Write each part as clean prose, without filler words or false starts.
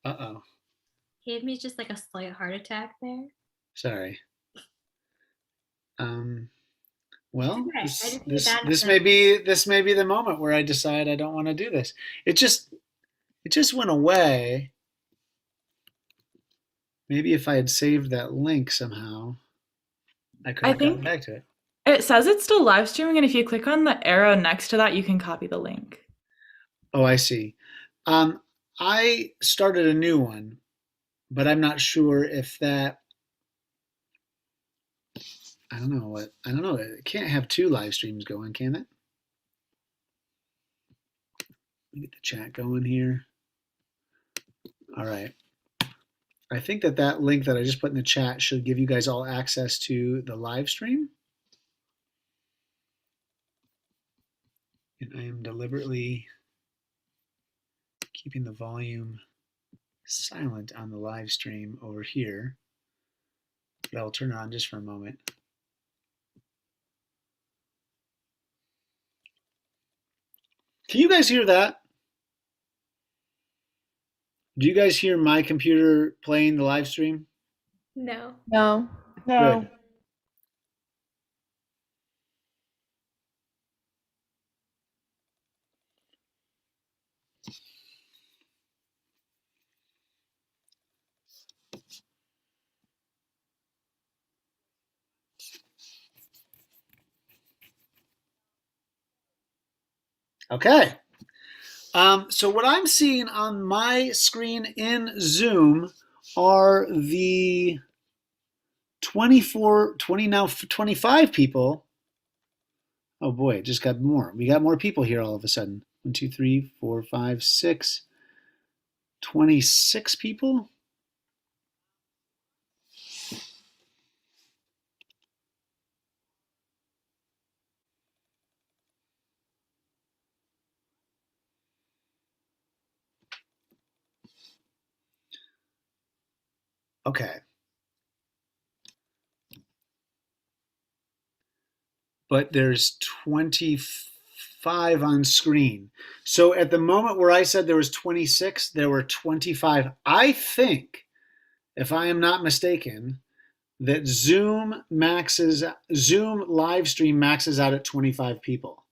Uh-oh. Gave me just like a slight heart attack there. Sorry. It's Well, okay. I this just need this that. this may be this may be the moment where I decide I don't want to do this. It just went away. Maybe if I had saved that link somehow, I could I have gotten think back to it. it says it's still live streaming, and if you click on the arrow next to that, you can copy the link. Oh, I see. Um, I started a new one, but I'm not sure if that. I don't know what. I don't know. It can't have two live streams going, can it? Let me get the chat going here. All right. I think that link that I just put in the chat should give you guys all access to the live stream. And I am deliberately keeping the volume silent on the live stream over here. But I'll turn it on just for a moment. Can you guys hear that? Do you guys hear my computer playing the live stream? No. No. Good. Okay. So what I'm seeing on my screen in Zoom are the 24, 20, now 25 people. Oh boy, it just got more. We got more people here all of a sudden. 1, 2, 3, 4, 5, 6, 26 people. Okay. But there's 25 on screen. So at the moment where I said there was 26, there were 25. I think, if I am not mistaken, that Zoom live stream maxes out at 25 people.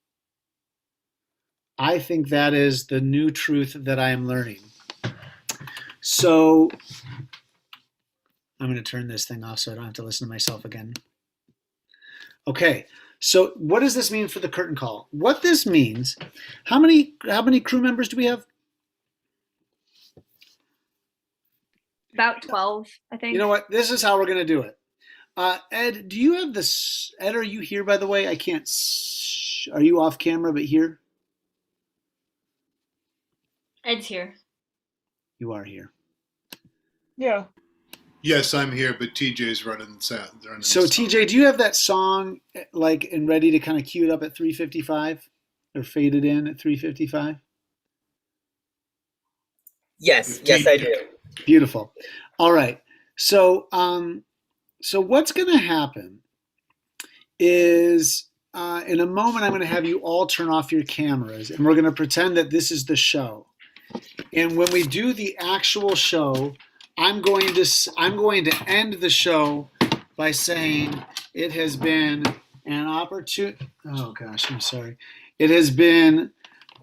I think that is the new truth that I am learning. So I'm going to turn this thing off so I don't have to listen to myself again. Okay, so what does this mean for the curtain call? What this means, how many crew members do we have? About 12, I think. You know what? This is how we're going to do it. Ed, do you have this? Ed, are you here, by the way? I can't. Are you off camera but here? Ed's here. You are here. Yeah. Yes, I'm here, but TJ's running sound. So TJ, do you have that song like and ready to kind of cue it up at 3:55 or fade it in at 3:55? Yes, yes, I do. Beautiful. All right. So, so what's going to happen is in a moment I'm going to have you all turn off your cameras, and we're going to pretend that this is the show. And when we do the actual show, I'm going to end the show by saying it has been an opportunity. Oh gosh, I'm sorry. It has been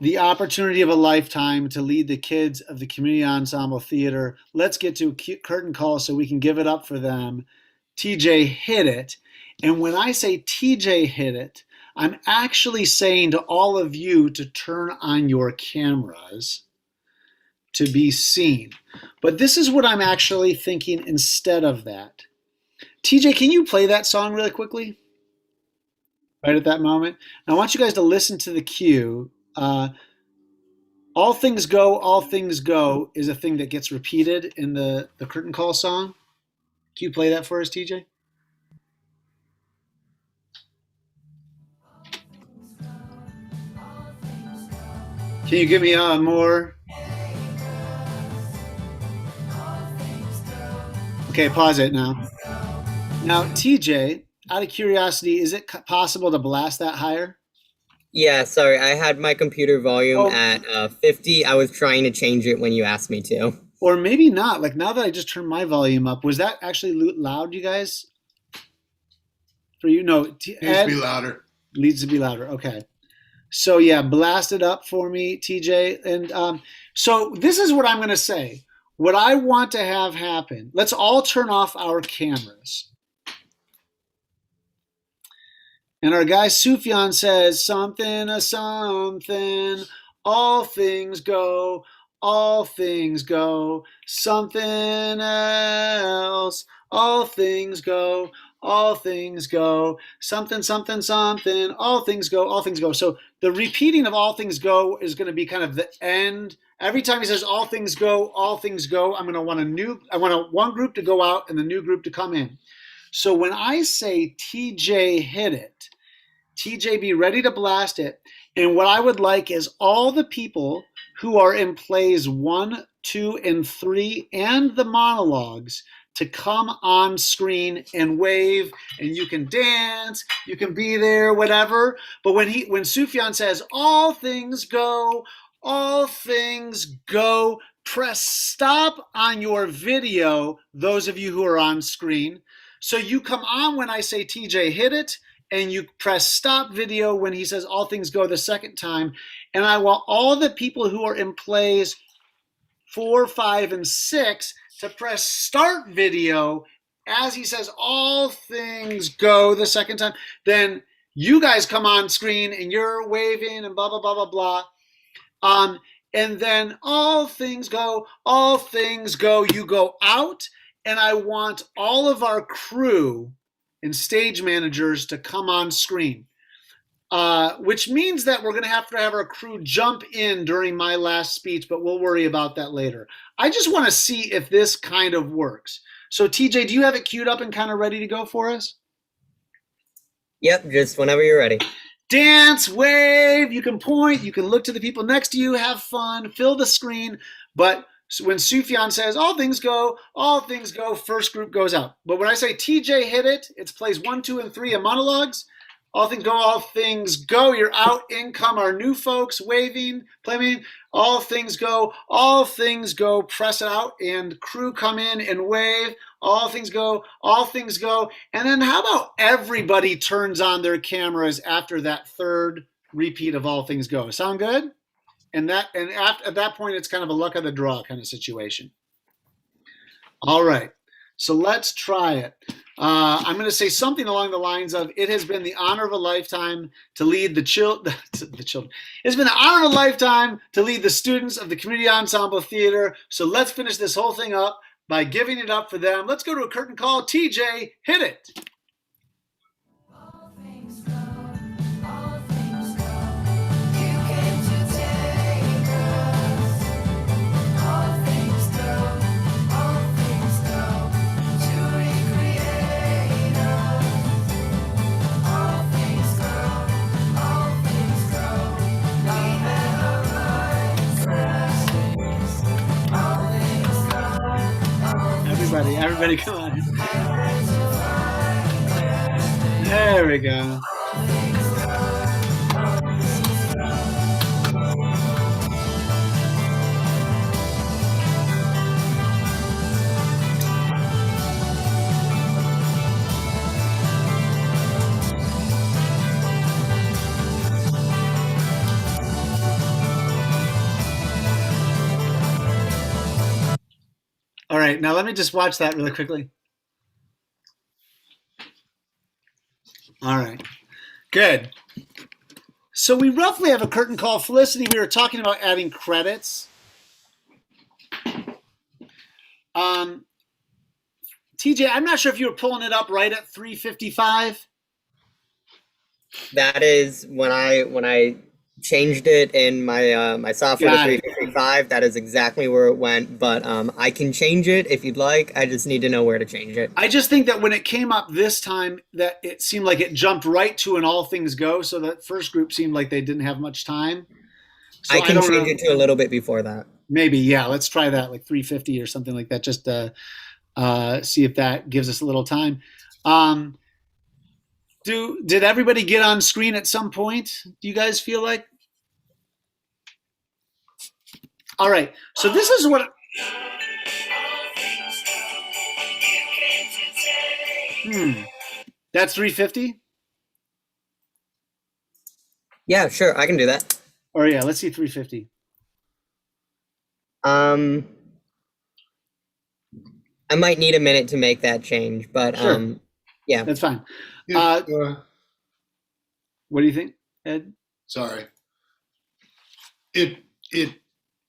the opportunity of a lifetime to lead the kids of the Community Ensemble Theater. Let's get to a curtain call so we can give it up for them. TJ hit it. And when I say TJ hit it, I'm actually saying to all of you to turn on your cameras to be seen. But this is what I'm actually thinking instead of that. TJ, can you play that song really quickly? Right at that moment. And I want you guys to listen to the cue. All things go is a thing that gets repeated in the curtain call song. Can you play that for us, TJ? Can you give me more? Okay, pause it now. Now, TJ, out of curiosity, is it possible to blast that higher? Yeah, sorry, I had my computer volume at 50. I was trying to change it when you asked me to. Or maybe not. Like now that I just turned my volume up, was that actually loud, you guys? For you? No. Needs to Ed be louder. needs to be louder. Okay. So yeah, blast it up for me, TJ. And so this is what I'm going to say. What I want to have happen, let's all turn off our cameras. And our guy Sufjan says, something, all things go, something else, all things go, something, all things go. So the repeating of all things go is going to be kind of the end. Every time he says all things go, I'm going to want one group to go out and the new group to come in. So when I say TJ hit it, TJ be ready to blast it. And what I would like is all the people who are in plays 1, 2, and 3 and the monologues to come on screen and wave, and you can dance, you can be there, whatever. But when Sufjan says all things go, press stop on your video, those of you who are on screen. So you come on when I say TJ hit it, and you press stop video when he says all things go the second time. And I want all the people who are in plays 4, 5, and 6 to press start video as he says all things go the second time. Then you guys come on screen and you're waving and blah, blah, blah, blah, blah. And then all things go, you go out. And I want all of our crew and stage managers to come on screen, which means that we're going to have our crew jump in during my last speech, but we'll worry about that later. I just want to see if this kind of works. So TJ, do you have it queued up and kind of ready to go for us? Yep, just whenever you're ready. Dance, wave, you can point, you can look to the people next to you, have fun, fill the screen, but when Sufjan says all things go, first group goes out. But when I say TJ hit it, it's plays 1, 2, and 3 and monologues. All things go, you're out. In come our new folks waving, playing. All things go, press it out, and crew come in and wave. All things go. And then how about everybody turns on their cameras after that third repeat of all things go? Sound good? And at that point, it's kind of a luck of the draw kind of situation. All right, so let's try it. I'm going to say something along the lines of, it has been the honor of a lifetime to lead the children. It's been the honor of a lifetime to lead the students of the Community Ensemble Theater. So let's finish this whole thing up by giving it up for them. Let's go to a curtain call. TJ, hit it. Everybody come on. There we go. All right, now let me just watch that really quickly. All right, good. So we roughly have a curtain call. Felicity, we were talking about adding credits. TJ, I'm not sure if you were pulling it up right at 3:55. That is when I changed it in my my software to 355. That is exactly where it went. But I can change it if you'd like. I just need to know where to change it. I just think that when it came up this time, that it seemed like it jumped right to an all things go. So that first group seemed like they didn't have much time. So I can change it to a little bit before that. Maybe, yeah. Let's try that, like 3:50 or something like that. Just see if that gives us a little time. Did everybody get on screen at some point? Do you guys feel like? All right. So this is what That's 350? Yeah, sure, I can do that. Or yeah, let's see 350. I might need a minute to make that change, but Sure. yeah. That's fine. Yeah, What do you think, Ed? sorry.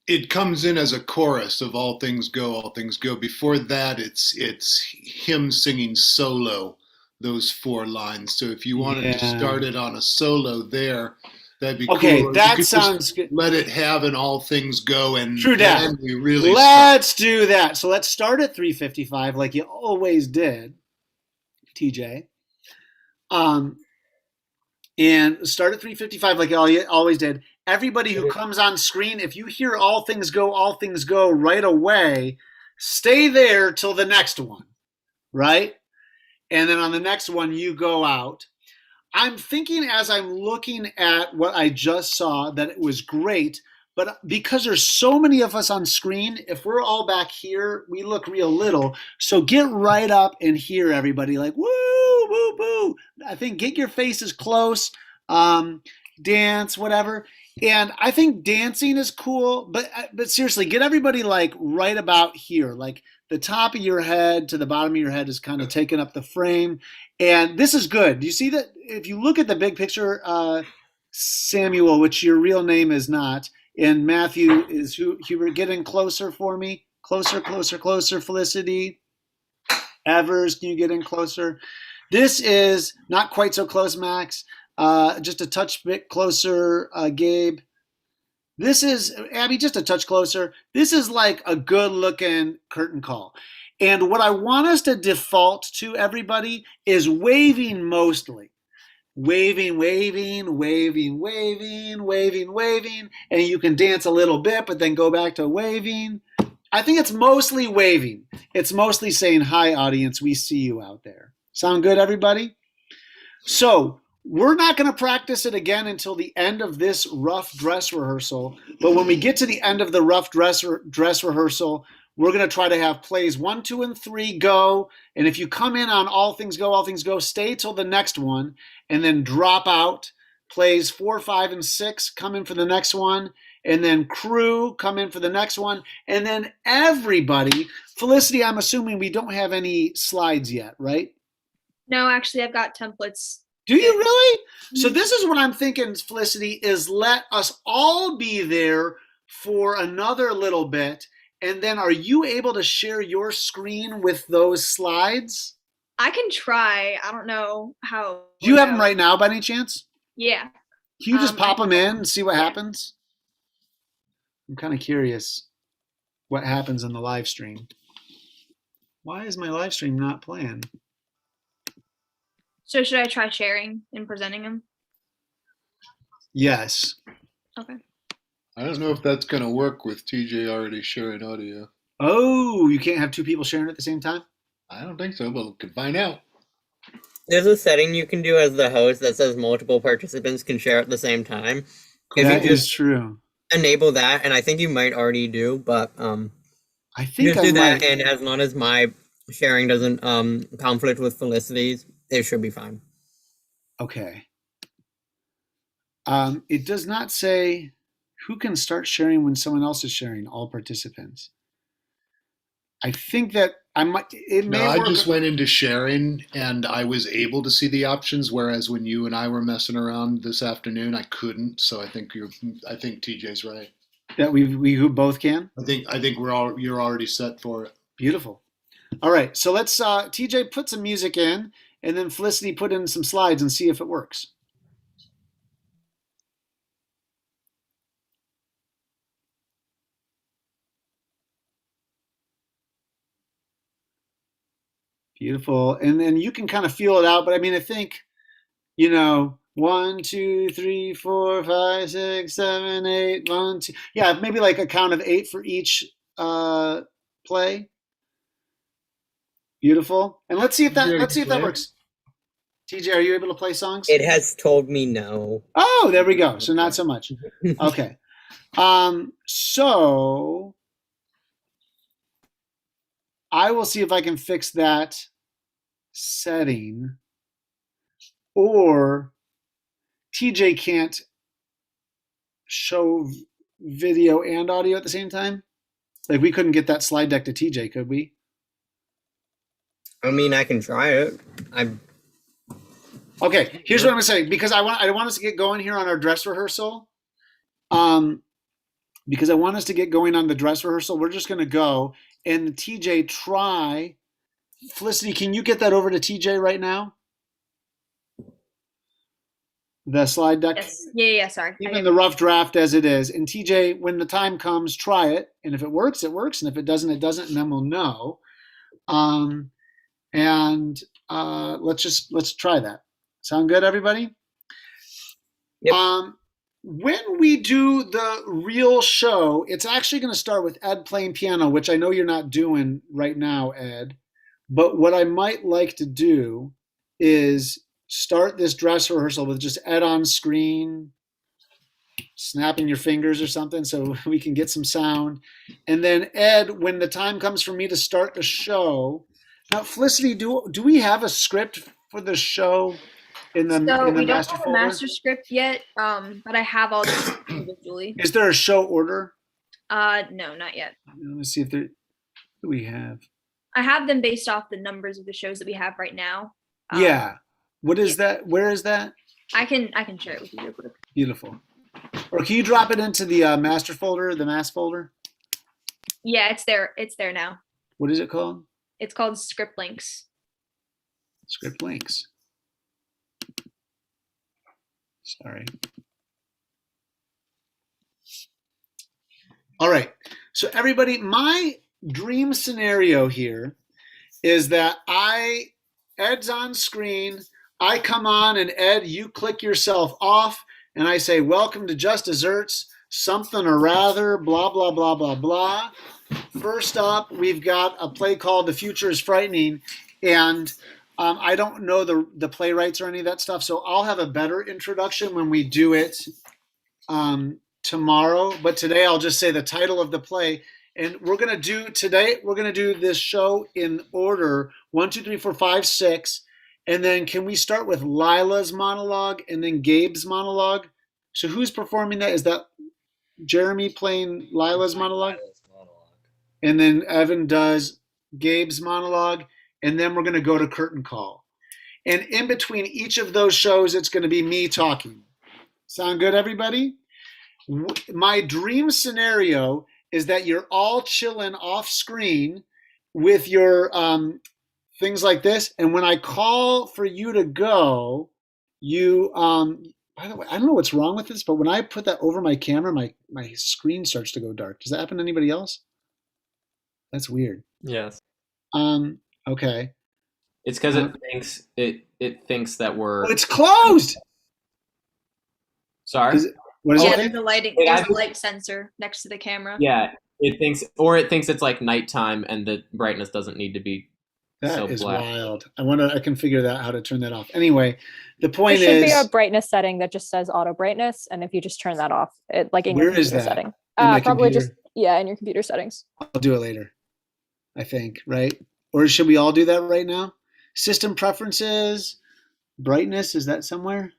It comes in as a chorus of all things go, all things go. Before that, it's him singing solo those 4 lines. So if you wanted to start it on a solo there, that'd be Okay, cool. that You could sounds just good. let it have an all things go, and True dat. then we really Let's do that. So let's start at 355 like you always did, TJ. And start at 355 like you always did. Everybody who comes on screen, if you hear all things go right away, stay there till the next one, right? And then on the next one, you go out. I'm thinking as I'm looking at what I just saw that it was great, but because there's so many of us on screen, if we're all back here, we look real little. So get right up and hear everybody like, woo, woo, woo. I think get your faces close, dance, whatever. And I think dancing is cool, but seriously, get everybody like right about here, like the top of your head to the bottom of your head is kind of taking up the frame. And this is good. Do you see that? If you look at the big picture, Samuel, which your real name is not, and Matthew is Hubert, getting closer for me. Closer, closer, closer, Felicity. Evers, can you get in closer? This is not quite so close, Max. Just a touch bit closer, Gabe. This is, Abby, just a touch closer. This is like a good looking curtain call. And what I want us to default to, everybody, is waving mostly. Waving, waving, waving, waving, waving, waving. And you can dance a little bit, but then go back to waving. I think it's mostly waving. It's mostly saying, hi, audience, we see you out there. Sound good, everybody? So we're not going to practice it again until the end of this rough dress rehearsal. But when we get to the end of the rough dress rehearsal, we're going to try to have plays 1, 2, and 3 go. And if you come in on all things go, stay till the next one and then drop out. Plays 4, 5, and 6, come in for the next one. And then crew, come in for the next one. And then everybody. Felicity, I'm assuming we don't have any slides yet, right? No, actually, I've got templates. Do you really? So this is what I'm thinking, Felicity, is let us all be there for another little bit. And then are you able to share your screen with those slides? I can try. I don't know how. Do you have them right now by any chance? Yeah. Can you just pop them in and see what happens? I'm kind of curious what happens in the live stream. Why is my live stream not playing? So should I try sharing and presenting them? Yes. Okay. I don't know if that's going to work with TJ already sharing audio. Oh, you can't have 2 people sharing at the same time? I don't think so, but we could find out. There's a setting you can do as the host that says multiple participants can share at the same time. If That you just is true. enable that, and I think you might already do, but I think just I do that, might. and as long as my sharing doesn't conflict with Felicity's, it should be fine. Okay. It does not say who can start sharing when someone else is sharing, all participants. I think that I might, it may No, I work. just went into sharing and I was able to see the options, whereas when you and I were messing around this afternoon, I couldn't. So I think TJ's right. That we who both can? I think you're already set for it. Beautiful. All right, so let's TJ put some music in, and then Felicity put in some slides and see if it works. Beautiful. And then you can kind of feel it out, but I mean, I think, 1, 2, 3, 4, 5, 6, 7, 8, 1, 2. Yeah, maybe like a count of 8 for each play. Beautiful. And let's see if that works. TJ, are you able to play songs? It has told me no. Oh, there we go. So not so much. Okay. So I will see if I can fix that setting, or TJ can't show video and audio at the same time? Like we couldn't get that slide deck to TJ, could we? I mean, I can try it. Okay, here's what I'm gonna say, because I want us to get going here on our dress rehearsal. Because I want us to get going on the dress rehearsal, we're just gonna go and TJ try. Felicity, can you get that over to TJ right now? The slide deck? Yes. Yeah, sorry. Even the rough draft as it is. And TJ, when the time comes, try it. And if it works, it works. And if it doesn't, it doesn't. And then we'll know. Let's try that. Sound good, everybody? Yep. When we do the real show, it's actually going to start with Ed playing piano, which I know you're not doing right now, Ed. But what I might like to do is start this dress rehearsal with just Ed on screen, snapping your fingers or something so we can get some sound. And then Ed, when the time comes for me to start the show. Now, Felicity, do we have a script for the show in the So we don't master have a folder? master script yet, but I have all these individually. Is there a show order? No, not yet. Let me see if there. Who do we have? I have them based off the numbers of the shows that we have right now. Yeah. What is that? Where is that? I can share it with you real quick. Beautiful. Or can you drop it into the master folder, the mass folder? Yeah, it's there. It's there now. What is it called? It's called Script Links. Script links. Sorry. All right. So everybody, my dream scenario here is that Ed's on screen, I come on, and Ed, you click yourself off, and I say, welcome to Just Desserts, something or rather, blah, blah, blah, blah, blah. First up, we've got a play called The Future is Frightening, and I don't know the playwrights or any of that stuff, so I'll have a better introduction when we do it tomorrow. But today I'll just say the title of the play. And we're going to do this show in order 1, 2, 3, 4, 5, 6. And then can we start with Lila's monologue and then Gabe's monologue? So who's performing that? Is that Jeremy playing Lila's monologue? And then Evan does Gabe's monologue. And then we're going to go to curtain call. And in between each of those shows, it's going to be me talking. Sound good, everybody? My dream scenario is that you're all chilling off screen with your things like this. And when I call for you to go, you, by the way, I don't know what's wrong with this, but when I put that over my camera, my screen starts to go dark. Does that happen to anybody else? That's weird. Yes. Okay. It's because it thinks that we're. Oh, it's closed. Sorry. What is Yeah, it? there's a lighting. It There's has- a light sensor next to the camera. Yeah, it thinks it's like nighttime and the brightness doesn't need to be That so is black. wild. I can figure that how to turn that off. Anyway, the There point should is, be a brightness setting that just says auto brightness, and if you just turn that off, it like in your Where is computer that? setting. In my Probably computer? just in your computer settings. I'll do it later. I think, right? Or should we all do that right now? System preferences, brightness, is that somewhere?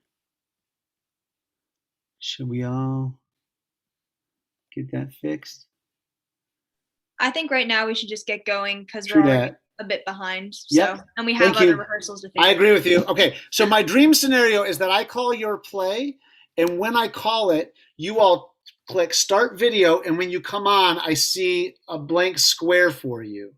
Should we all get that fixed? I think right now we should just get going because True we're already that. a bit behind. Yep. So, and we Thank have other you. rehearsals to I finish. agree with you. Okay, so my dream scenario is that I call your play, and when I call it, you all click start video, and when you come on, I see a blank square for you.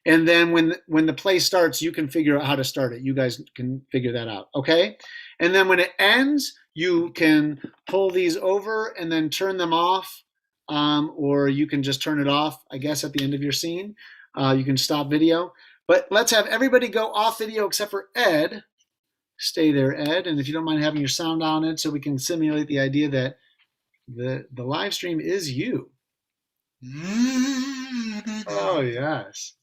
And then when the play starts, you can figure out how to start it. You guys can figure that out, okay? And then when it ends, you can pull these over and then turn them off, or you can just turn it off, I guess, at the end of your scene. You can stop video. But let's have everybody go off video except for Ed. Stay there, Ed. And if you don't mind having your sound on it so we can simulate the idea that the live stream is you. Oh, yes.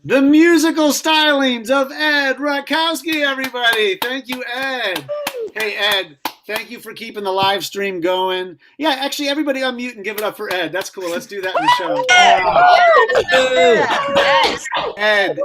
The musical stylings of Ed Rakowski, everybody. Thank you, Ed. Hey, Ed, thank you for keeping the live stream going. Yeah, actually, everybody unmute and give it up for Ed. That's cool. Let's do that in the show. Yes. Ed,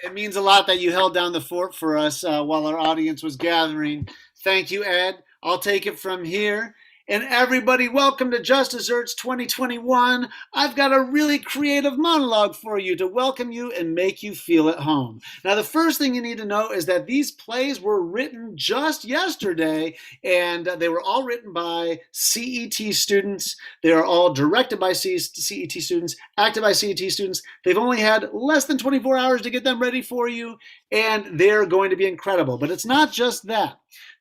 it means a lot that you held down the fort for us while our audience was gathering. Thank you, Ed. I'll take it from here. And everybody, welcome to Just Desserts 2021. I've got a really creative monologue for you to welcome you and make you feel at home. Now, the first thing you need to know is that these plays were written just yesterday, and they were all written by CET students. They are all directed by CET students, acted by CET students. They've only had less than 24 hours to get them ready for you, and they're going to be incredible. But it's not just that.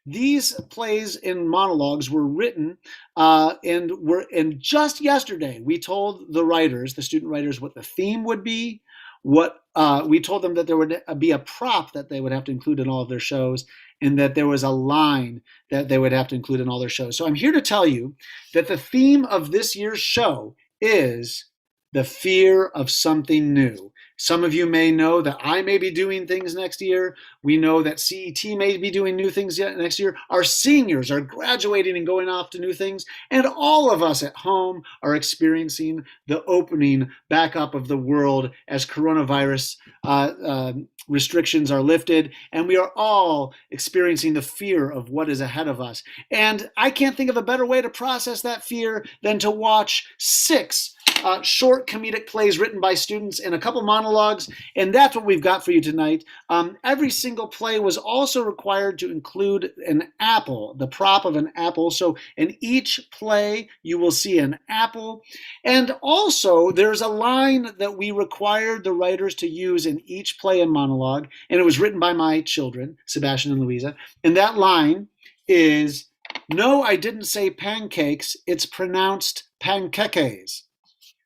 These plays and monologues were written and just yesterday we told the writers, the student writers, what the theme would be. We told them that there would be a prop that they would have to include in all of their shows, and that there was a line that they would have to include in all their shows. So I'm here to tell you that the theme of this year's show is the fear of something new. Some of you may know that I may be doing things next year. We know that CET may be doing new things yet next year. Our seniors are graduating and going off to new things. And all of us at home are experiencing the opening back up of the world as coronavirus restrictions are lifted. And we are all experiencing the fear of what is ahead of us. And I can't think of a better way to process that fear than to watch 6 short comedic plays written by students and a couple monologues, and that's what we've got for you tonight. Every single play was also required to include an apple, the prop of an apple. So in each play, you will see an apple. And also, there's a line that we required the writers to use in each play and monologue, and it was written by my children, Sebastian and Louisa. And that line is, "No, I didn't say pancakes, it's pronounced pancakes."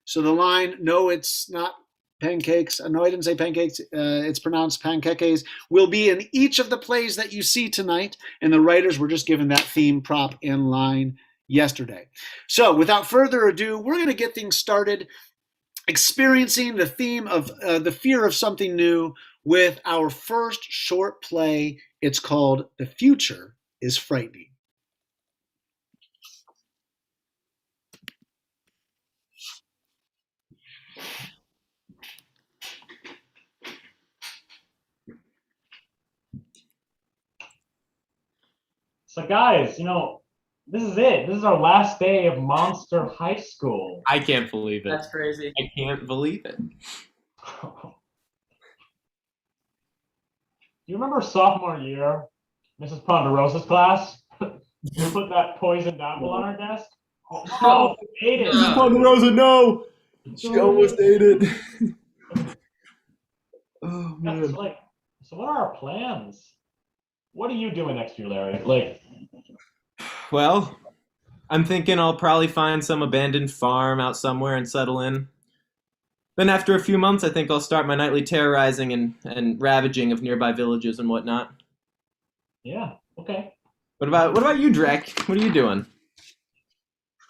So the line, "No, it's not pancakes. No, I didn't say pancakes. It's pronounced pancakes," will be in each of the plays that you see tonight. And the writers were just given that theme prop in line yesterday. So without further ado, we're going to get things started experiencing the theme of the fear of something new with our first short play. It's called "The Future is Frightening." So guys, this is it. This is our last day of Monster High School. I can't believe it. That's crazy. I can't believe it. Do you remember sophomore year, Mrs. Ponderosa's class? You put that poisoned apple on our desk? Oh, she ate it. Mrs. Ponderosa, no! She almost ate it. Oh, That's man. like, so what are our plans? What are you doing next year, Larry? Well, I'm thinking I'll probably find some abandoned farm out somewhere and settle in. Then after a few months, I think I'll start my nightly terrorizing and ravaging of nearby villages and whatnot. Yeah, okay. What about you, Drek? What are you doing?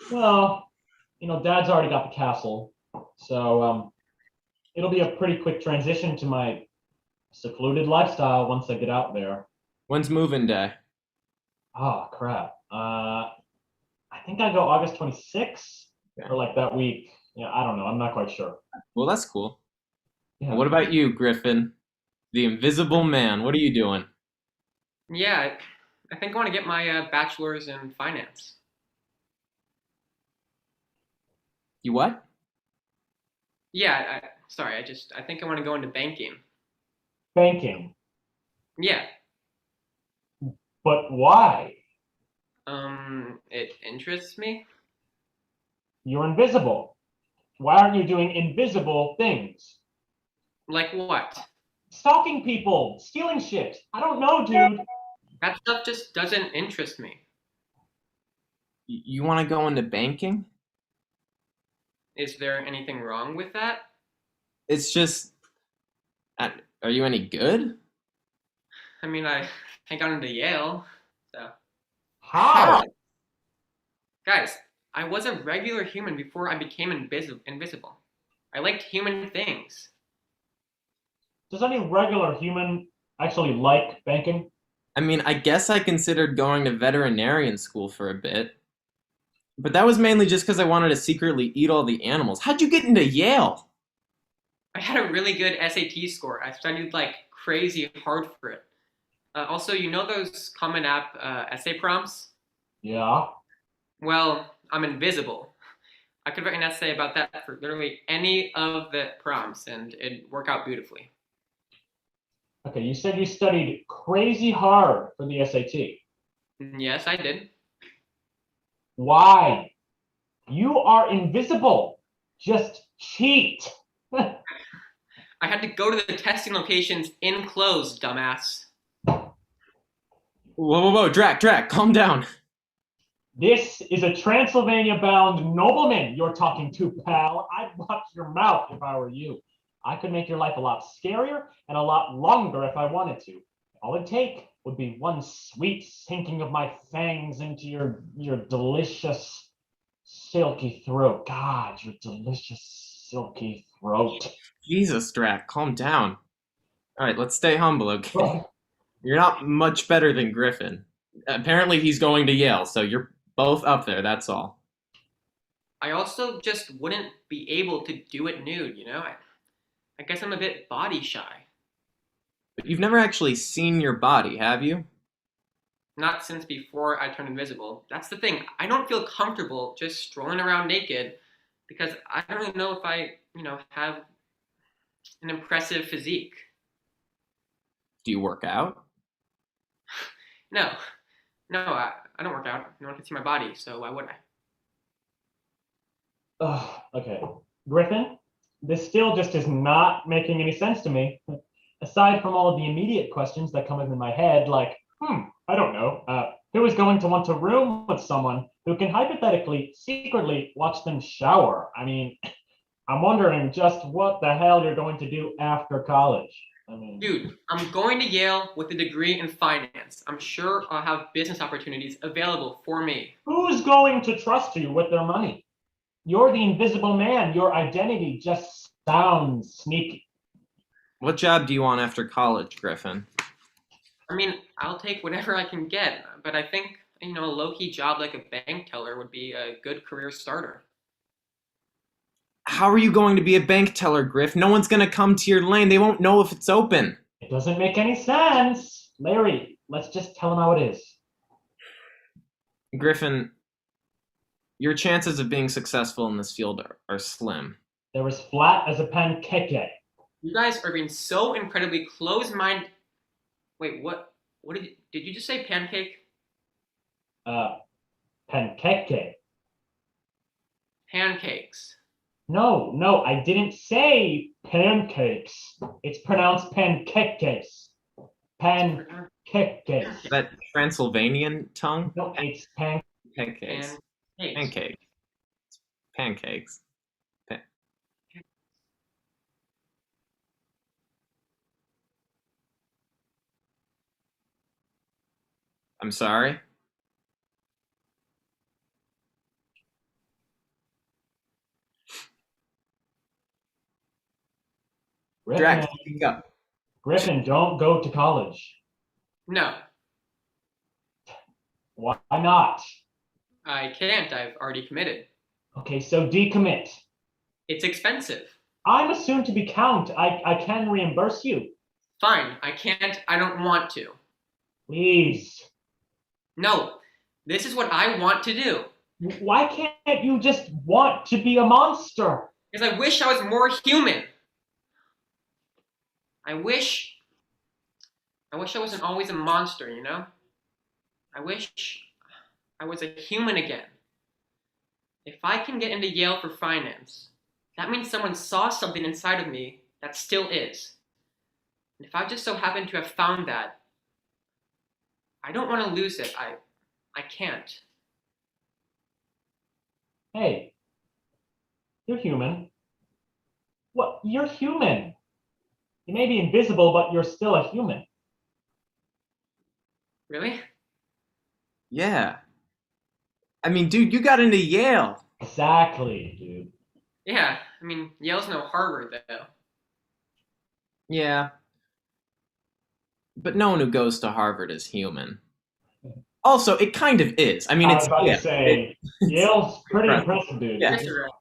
Well, Dad's already got the castle, so it'll be a pretty quick transition to my secluded lifestyle once I get out there. When's moving day? Oh, crap. I think I go August 26th, or like that week. Yeah, I don't know. I'm not quite sure. Well, that's cool. Yeah. What about you, Griffin? The Invisible Man. What are you doing? Yeah, I think I want to get my bachelor's in finance. You what? Yeah, I think I want to go into banking. Banking. Yeah. But why? It interests me. You're invisible. Why aren't you doing invisible things? Like what? Stalking people, stealing shit. I don't know, dude. That stuff just doesn't interest me. You want to go into banking? Is there anything wrong with that? It's just... Are you any good? I mean, I got into Yale, so... How? Guys, I was a regular human before I became invisible. I liked human things. Does any regular human actually like banking? I mean, I guess I considered going to veterinarian school for a bit. But that was mainly just because I wanted to secretly eat all the animals. How'd you get into Yale? I had a really good SAT score. I studied like crazy hard for it. Also, you know those Common App essay prompts? Yeah. Well, I'm invisible. I could write an essay about that for literally any of the prompts, and it'd work out beautifully. Okay, you said you studied crazy hard for the SAT. Yes, I did. Why? You are invisible. Just cheat. I had to go to the testing locations in clothes, dumbass. Whoa, Drac, calm down. This is a Transylvania-bound nobleman you're talking to, pal. I'd watch your mouth if I were you. I could make your life a lot scarier and a lot longer if I wanted to. All it'd take would be one sweet sinking of my fangs into your delicious, silky throat. God, your delicious, silky throat. Jesus, Drac, calm down. All right, let's stay humble, okay? You're not much better than Griffin. Apparently he's going to Yale, so you're both up there, that's all. I also just wouldn't be able to do it nude, you know? I guess I'm a bit body shy. But you've never actually seen your body, have you? Not since before I turned invisible. That's the thing. I don't feel comfortable just strolling around naked because I don't really know if I, have an impressive physique. Do you work out? No, I don't work out. No one can see my body, so why would I? Okay. Griffin, this still just is not making any sense to me. Aside from all of the immediate questions that come into my head, like, I don't know, who is going to want to room with someone who can hypothetically, secretly watch them shower? I mean, I'm wondering just what the hell you're going to do after college. Dude, I'm going to Yale with a degree in finance. I'm sure I'll have business opportunities available for me. Who's going to trust you with their money? You're the invisible man. Your identity just sounds sneaky. What job do you want after college, Griffin? I mean, I'll take whatever I can get, but I think, a low-key job like a bank teller would be a good career starter. How are you going to be a bank teller, Griff? No one's going to come to your lane. They won't know if it's open. It doesn't make any sense. Larry, let's just tell him how it is. Griffin, your chances of being successful in this field are slim. They're as flat as a pancake. You guys are being so incredibly close-minded. Wait, what did you just say pancake? Pancake. Pancakes. No, I didn't say pancakes. It's pronounced pancakes. Pancakes. Is that Transylvanian tongue? No, it's pancakes. Pancakes. Pancakes. I'm sorry? Drax, speak up. Griffin, don't go to college. No. Why not? I can't. I've already committed. Okay, so decommit. It's expensive. I'm a soon-to-be count. I can reimburse you. Fine. I can't. I don't want to. Please. No. This is what I want to do. Why can't you just want to be a monster? Because I wish I was more human. I wish I wasn't always a monster, you know? I wish I was a human again. If I can get into Yale for finance, that means someone saw something inside of me that still is. And if I just so happen to have found that, I don't want to lose it. I can't. Hey, you're human. What? You're human. You may be invisible, but you're still a human. Really? Yeah. I mean, dude, you got into Yale. Exactly, dude. Yeah, I mean, Yale's no Harvard, though. Yeah. But no one who goes to Harvard is human. Also, it kind of is. I mean, I it's was about to say, Yale's pretty Right. impressive, dude. Yeah. You're right.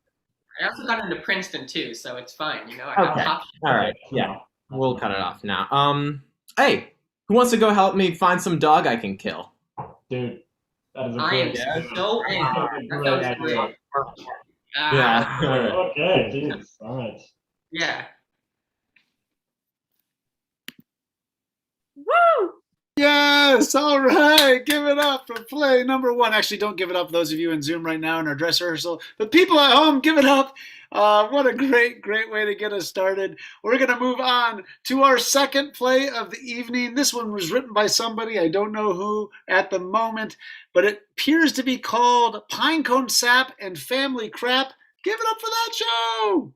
I also got into Princeton too, so it's fine. You know, I got Okay. options. All right. Yeah. We'll cut it off now. Hey, who wants to go help me find some dog I can kill? Dude, that is a I am great so in. That sounds great. Yeah. All right. Okay, jeez. All right. Yeah. Woo! Yes, all right. Give it up for play number 1. Actually, don't give it up, those of you in Zoom right now in our dress rehearsal. But people at home, give it up. What a great way to get us started. We're going to move on to our second play of the evening. This one was written by somebody, I don't know who at the moment, but it appears to be called Pinecone Sap and Family Crap. Give it up for that show.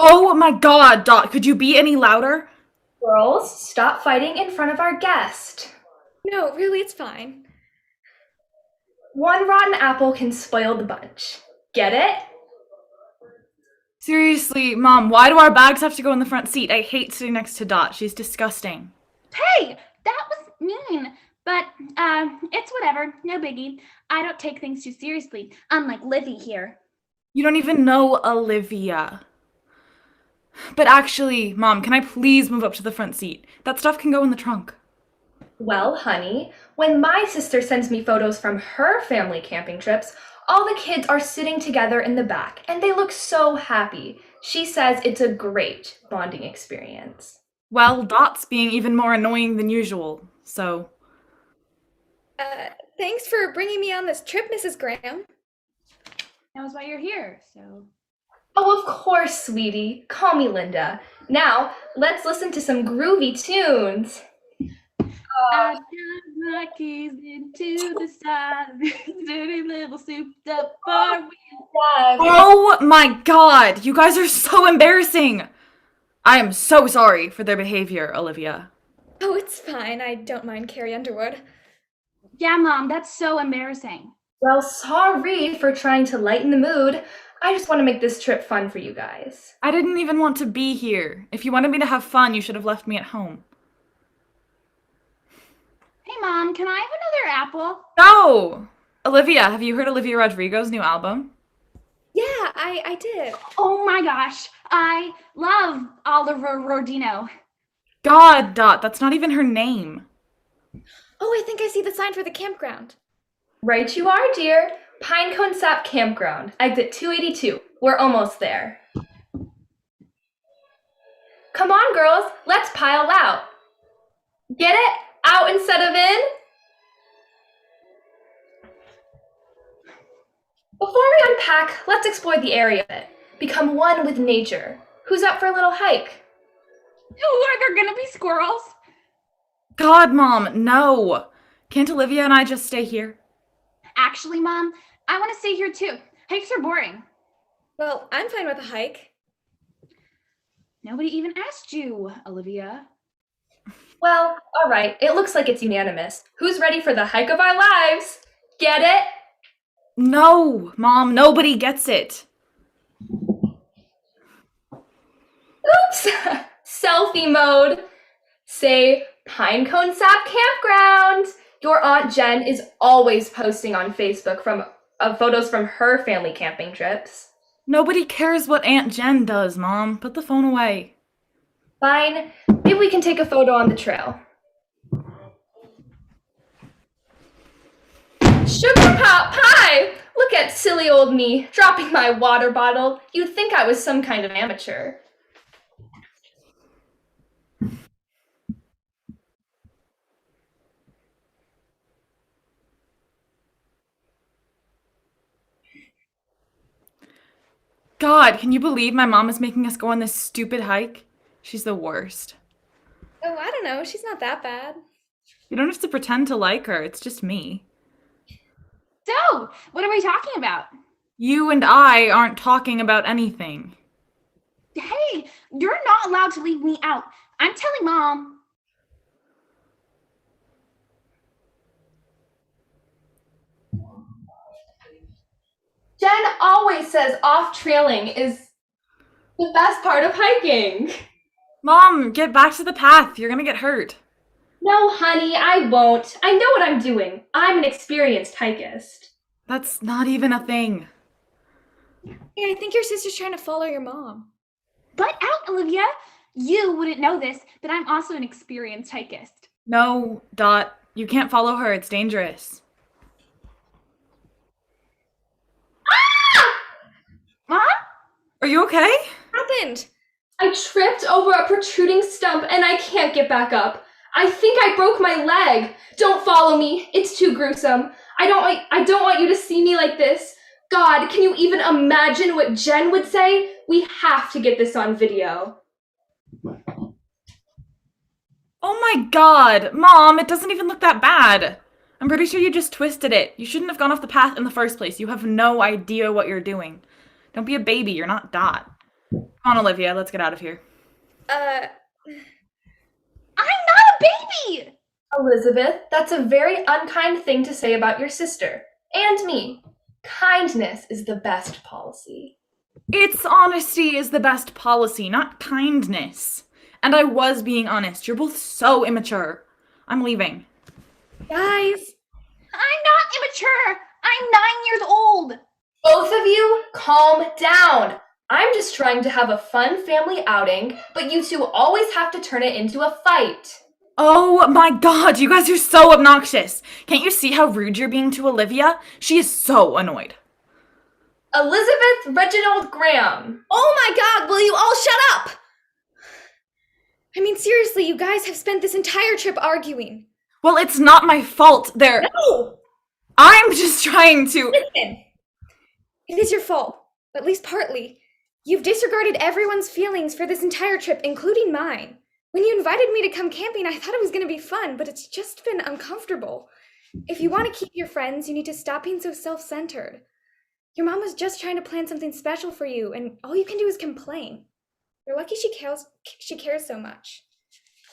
Oh my god, Dot, could you be any louder? Girls, stop fighting in front of our guest. No, really, it's fine. One rotten apple can spoil the bunch. Get it? Seriously, Mom, why do our bags have to go in the front seat? I hate sitting next to Dot. She's disgusting. Hey, that was mean. But, it's whatever. No biggie. I don't take things too seriously, unlike Livy here. You don't even know Olivia. But actually, Mom, can I please move up to the front seat? That stuff can go in the trunk. Well, honey, when my sister sends me photos from her family camping trips, all the kids are sitting together in the back, and they look so happy. She says it's a great bonding experience. Well, Dot's being even more annoying than usual, so... Thanks for bringing me on this trip, Mrs. Graham. That was why you're here, so... Oh, of course, sweetie. Call me Linda. Now, let's listen to some groovy tunes. I got my keys into the side of this dirty little souped up bar. Oh my god! You guys are so embarrassing! I am so sorry for their behavior, Olivia. Oh, it's fine. I don't mind Carrie Underwood. Yeah, Mom, that's so embarrassing. Well, sorry for trying to lighten the mood. I just want to make this trip fun for you guys. I didn't even want to be here. If you wanted me to have fun, you should have left me at home. Hey, Mom, can I have another apple? No! Olivia, have you heard Olivia Rodrigo's new album? Yeah, I did. Oh my gosh, I love Oliver Rodino. God, Dot, that's not even her name. Oh, I think I see the sign for the campground. Right you are, dear. Pinecone Sap Campground, exit 282. We're almost there. Come on, girls, let's pile out. Get it? Out instead of in? Before we unpack, let's explore the area a bit. Become one with nature. Who's up for a little hike? Ooh, are there gonna be squirrels? God, Mom, no! Can't Olivia and I just stay here? Actually, Mom, I want to stay here too. Hikes are boring. Well, I'm fine with a hike. Nobody even asked you, Olivia. Well, all right, it looks like it's unanimous. Who's ready for the hike of our lives? Get it? No, Mom, nobody gets it. Oops! Selfie mode. Say, Pinecone Sap Campground. Your Aunt Jen is always posting on Facebook photos from her family camping trips. Nobody cares what Aunt Jen does, Mom. Put the phone away. Fine. Maybe we can take a photo on the trail. Sugar Pop Pie! Look at silly old me, dropping my water bottle. You'd think I was some kind of amateur. God, can you believe my mom is making us go on this stupid hike? She's the worst. Oh, I don't know. She's not that bad. You don't have to pretend to like her. It's just me. So, what are we talking about? You and I aren't talking about anything. Hey, you're not allowed to leave me out. I'm telling Mom. Jen always says off trailing is the best part of hiking. Mom, get back to the path. You're gonna get hurt. No, honey, I won't. I know what I'm doing. I'm an experienced hikist. That's not even a thing. Hey, I think your sister's trying to follow your mom. Butt out, Olivia. You wouldn't know this, but I'm also an experienced hikist. No, Dot. You can't follow her. It's dangerous. Mom? Are you okay? What happened? I tripped over a protruding stump and I can't get back up. I think I broke my leg. Don't follow me. It's too gruesome. I don't want you to see me like this. God, can you even imagine what Jen would say? We have to get this on video. Oh my god! Mom, it doesn't even look that bad. I'm pretty sure you just twisted it. You shouldn't have gone off the path in the first place. You have no idea what you're doing. Don't be a baby. You're not Dot. Come on, Olivia. Let's get out of here. I'm not a baby! Elizabeth, that's a very unkind thing to say about your sister. And me. Kindness is the best policy. It's honesty is the best policy, not kindness. And I was being honest. You're both so immature. I'm leaving. Guys. I'm not immature. I'm 9 years old. Both of you, calm down. I'm just trying to have a fun family outing, but you two always have to turn it into a fight. Oh my god, you guys are so obnoxious. Can't you see how rude you're being to Olivia? She is so annoyed. Elizabeth Reginald Graham. Oh my god, will you all shut up? I mean, seriously, you guys have spent this entire trip arguing. Well, it's not my fault. No! I'm just trying to... Listen, it is your fault, at least partly. You've disregarded everyone's feelings for this entire trip, including mine. When you invited me to come camping, I thought it was going to be fun, but it's just been uncomfortable. If you want to keep your friends, you need to stop being so self-centered. Your mom was just trying to plan something special for you, and all you can do is complain. You're lucky she cares so much.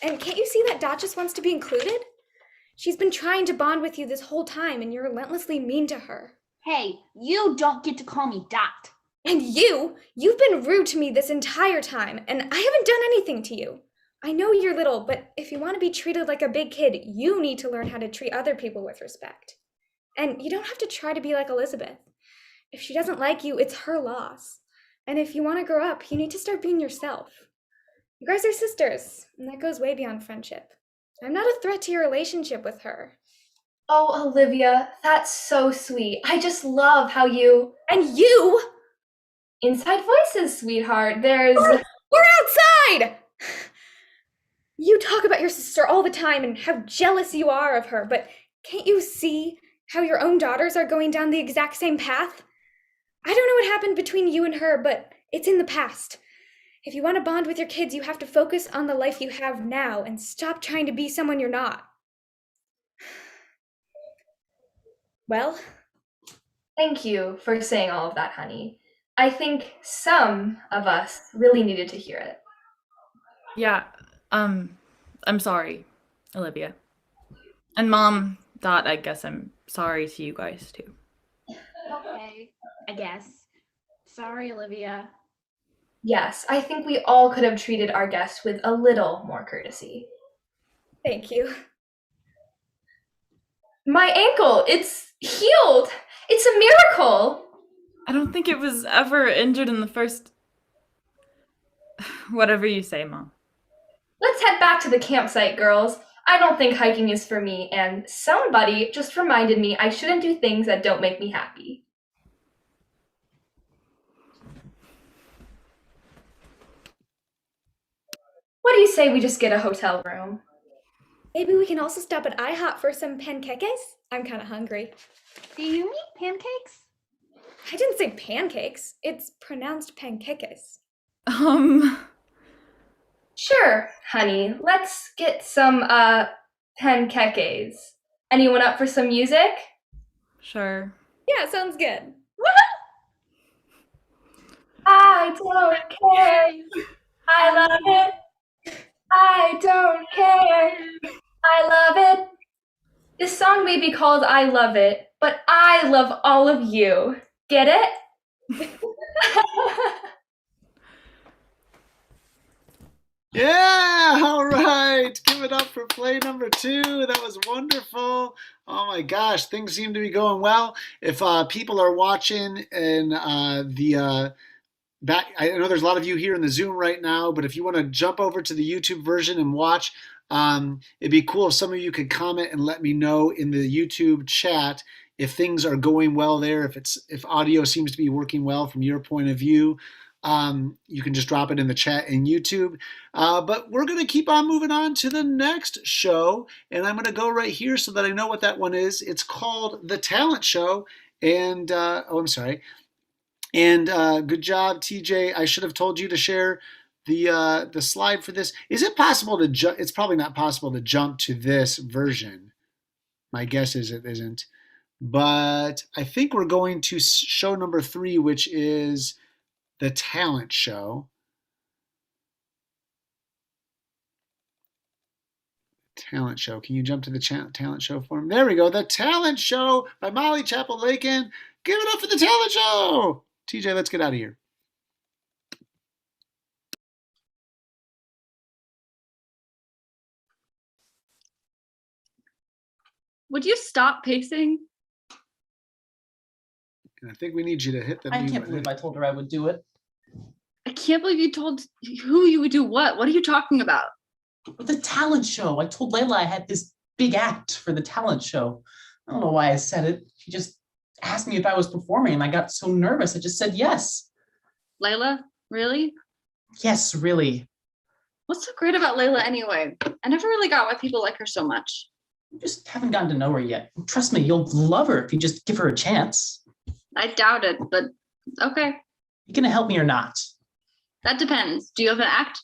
And can't you see that Dot just wants to be included? She's been trying to bond with you this whole time, and you're relentlessly mean to her. Hey, you don't get to call me Dot. And you've been rude to me this entire time, and I haven't done anything to you. I know you're little, but if you want to be treated like a big kid, you need to learn how to treat other people with respect. And you don't have to try to be like Elizabeth. If she doesn't like you, it's her loss. And if you want to grow up, you need to start being yourself. You guys are sisters, and that goes way beyond friendship. I'm not a threat to your relationship with her. Oh, Olivia, that's so sweet. I just love how you... And you! Inside voices, sweetheart. We're outside! You talk about your sister all the time and how jealous you are of her, but can't you see how your own daughters are going down the exact same path? I don't know what happened between you and her, but it's in the past. If you want to bond with your kids, you have to focus on the life you have now and stop trying to be someone you're not. Well? Thank you for saying all of that, honey. I think some of us really needed to hear it. Yeah, I'm sorry, Olivia. And Mom, Dot, I guess I'm sorry to you guys too. Okay, I guess. Sorry, Olivia. Yes, I think we all could have treated our guests with a little more courtesy. Thank you. My ankle, it's healed. It's a miracle. I don't think it was ever injured in the first... Whatever you say, Mom. Let's head back to the campsite, girls. I don't think hiking is for me, and somebody just reminded me I shouldn't do things that don't make me happy. What do you say we just get a hotel room? Maybe we can also stop at IHOP for some panqueques? I'm kind of hungry. Do you mean pancakes? I didn't say pancakes. It's pronounced panqueques. Sure, honey. Let's get some, panqueques. Anyone up for some music? Sure. Yeah, sounds good. Ah, I don't care. I love it. I don't care. I love it. This song may be called I Love It, but I love all of you. Get it? Yeah, all right. Give it up for play number 2. That was wonderful. Oh my gosh, things seem to be going well. If people are watching and I know there's a lot of you here in the Zoom right now, but if you want to jump over to the YouTube version and watch, it'd be cool if some of you could comment and let me know in the YouTube chat if things are going well there, if audio seems to be working well from your point of view. You can just drop it in the chat in YouTube. But we're going to keep on moving on to the next show. And I'm going to go right here so that I know what that one is. It's called The Talent Show. And, I'm sorry. And good job, TJ. I should have told you to share the slide for this. Is it possible to jump? It's probably not possible to jump to this version. My guess is it isn't. But I think we're going to show number 3, which is The Talent Show. Talent Show. Can you jump to the Talent Show for me? There we go. The Talent Show by Molly Chapel-Lakin. Give it up for The Talent Show. TJ, let's get out of here. Would you stop pacing? And I think we need you to hit the I mute can't button. believe I told her I would do it. I can't believe you told who you would do what. What are you talking about? The talent show. I told Layla I had this big act for the talent show. I don't know why I said it. She just asked me if I was performing and I got so nervous. I just said yes. Layla? Really? Yes, really. What's so great about Layla anyway? I never really got why people like her so much. You just haven't gotten to know her yet. Trust me, you'll love her if you just give her a chance. I doubt it, but okay. You gonna help me or not? That depends. Do you have an act?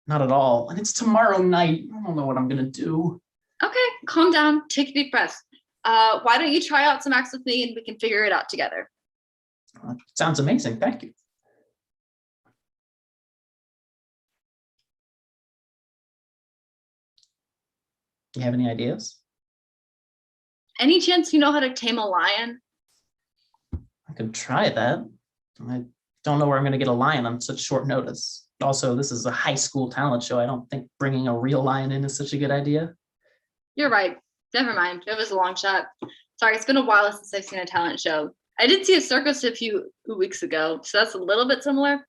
Not at all. And it's tomorrow night. I don't know what I'm gonna do. Okay, calm down. Take a deep breath. Why don't you try out some acts with me and we can figure it out together? Sounds amazing. Thank you. You have any ideas? Any chance you know how to tame a lion? I could try that. I don't know where I'm going to get a lion on such short notice. Also, this is a high school talent show. I don't think bringing a real lion in is such a good idea. You're right. Never mind. It was a long shot. Sorry, it's been a while since I've seen a talent show. I did see a circus a few weeks ago, so that's a little bit similar.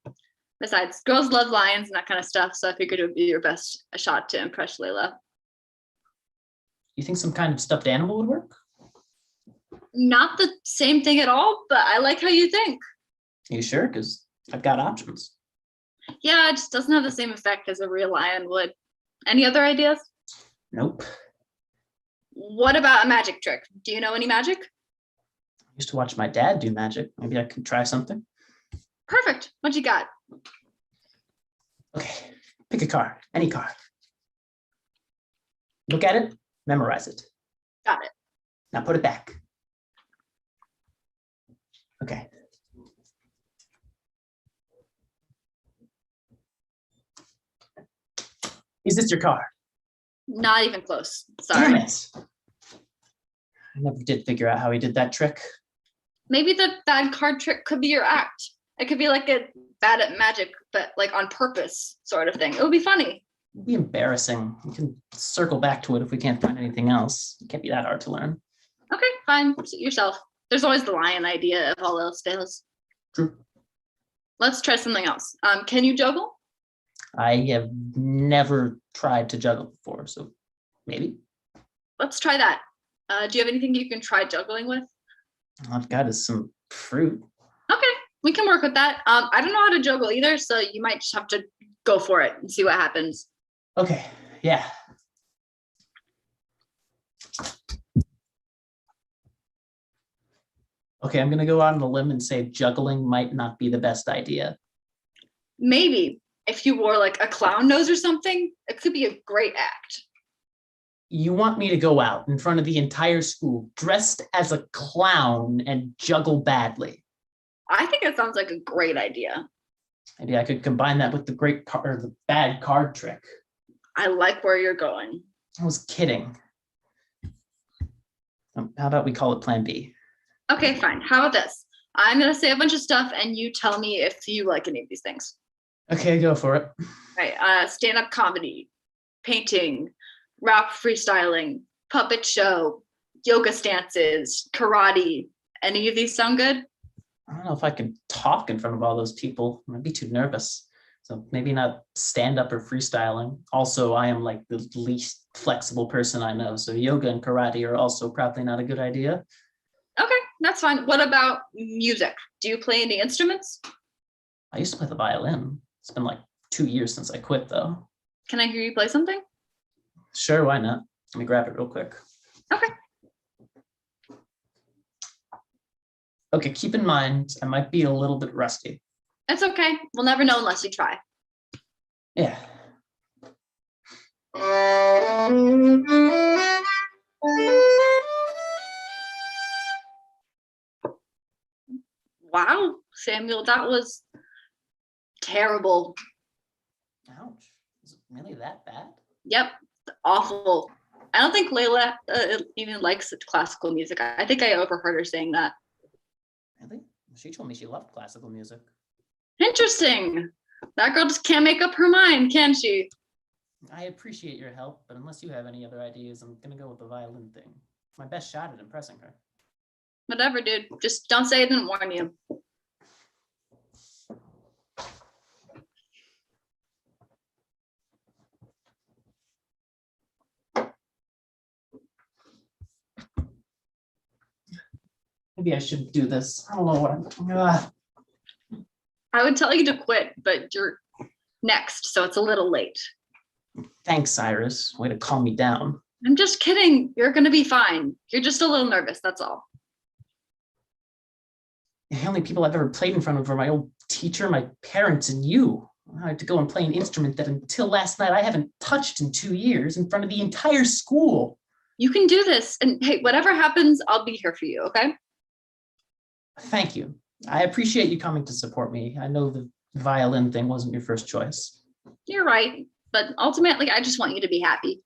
Besides, girls love lions and that kind of stuff, so I figured it would be your best shot to impress Layla. You think some kind of stuffed animal would work? Not the same thing at all, but I like how you think. Are you sure? Because I've got options. Yeah, it just doesn't have the same effect as a real lion would. Any other ideas? Nope. What about a magic trick? Do you know any magic? I used to watch my dad do magic. Maybe I could try something. Perfect. What you got? Okay, pick a card, any card. Look at it, memorize it. Got it. Now put it back. Okay. Is this your card? Not even close. Sorry. Damn it. I never did figure out how he did that trick. Maybe the bad card trick could be your act. It could be like a bad at magic, but like on purpose sort of thing. It would be funny. It'd be embarrassing. We can circle back to it if we can't find anything else. It can't be that hard to learn. Okay, fine. Suit yourself. There's always the lion idea if all else fails. True. Let's try something else. Can you juggle? I have never tried to juggle before, so maybe. Let's try that. Do you have anything you can try juggling with? All I've got is some fruit. Okay, we can work with that. I don't know how to juggle either, so you might just have to go for it and see what happens. Okay, yeah. Okay, I'm gonna go out on a limb and say juggling might not be the best idea. Maybe if you wore like a clown nose or something, it could be a great act. You want me to go out in front of the entire school dressed as a clown and juggle badly? I think it sounds like a great idea. Maybe I could combine that with the or the bad card trick. I like where you're going. I was kidding. How about we call it Plan B? Okay, fine. How about this? I'm gonna say a bunch of stuff, and you tell me if you like any of these things. Okay, go for it. All right. Stand-up comedy, painting, rap freestyling, puppet show, yoga stances, karate. Any of these sound good? I don't know if I can talk in front of all those people. I'd be too nervous. So maybe not stand up or freestyling. Also, I am like the least flexible person I know. So yoga and karate are also probably not a good idea. Okay, that's fine. What about music? Do you play any instruments? I used to play the violin. It's been like 2 years since I quit though. Can I hear you play something? Sure, why not? Let me grab it real quick. Okay. Okay, keep in mind, I might be a little bit rusty. It's okay. We'll never know unless you try. Yeah. Wow, Samuel, that was terrible. Ouch. Is it really that bad? Yep, awful. I don't think Layla even likes classical music. I think I overheard her saying that. Really? She told me she loved classical music. Interesting. That girl just can't make up her mind, can she? I appreciate your help, but unless you have any other ideas, I'm gonna go with the violin thing. My best shot at impressing her. Whatever, dude. Just don't say I didn't warn you. Maybe I should do this. I don't know what I'm. I would tell you to quit, but you're next, so it's a little late. Thanks, Cyrus. Way to calm me down. I'm just kidding. You're gonna be fine. You're just a little nervous, that's all. The only people I've ever played in front of are my old teacher, my parents, and you. I had to go and play an instrument that until last night I haven't touched in 2 years in front of the entire school. You can do this. And hey, whatever happens, I'll be here for you, okay? Thank you. I appreciate you coming to support me. I know the violin thing wasn't your first choice. You're right. But ultimately, I just want you to be happy.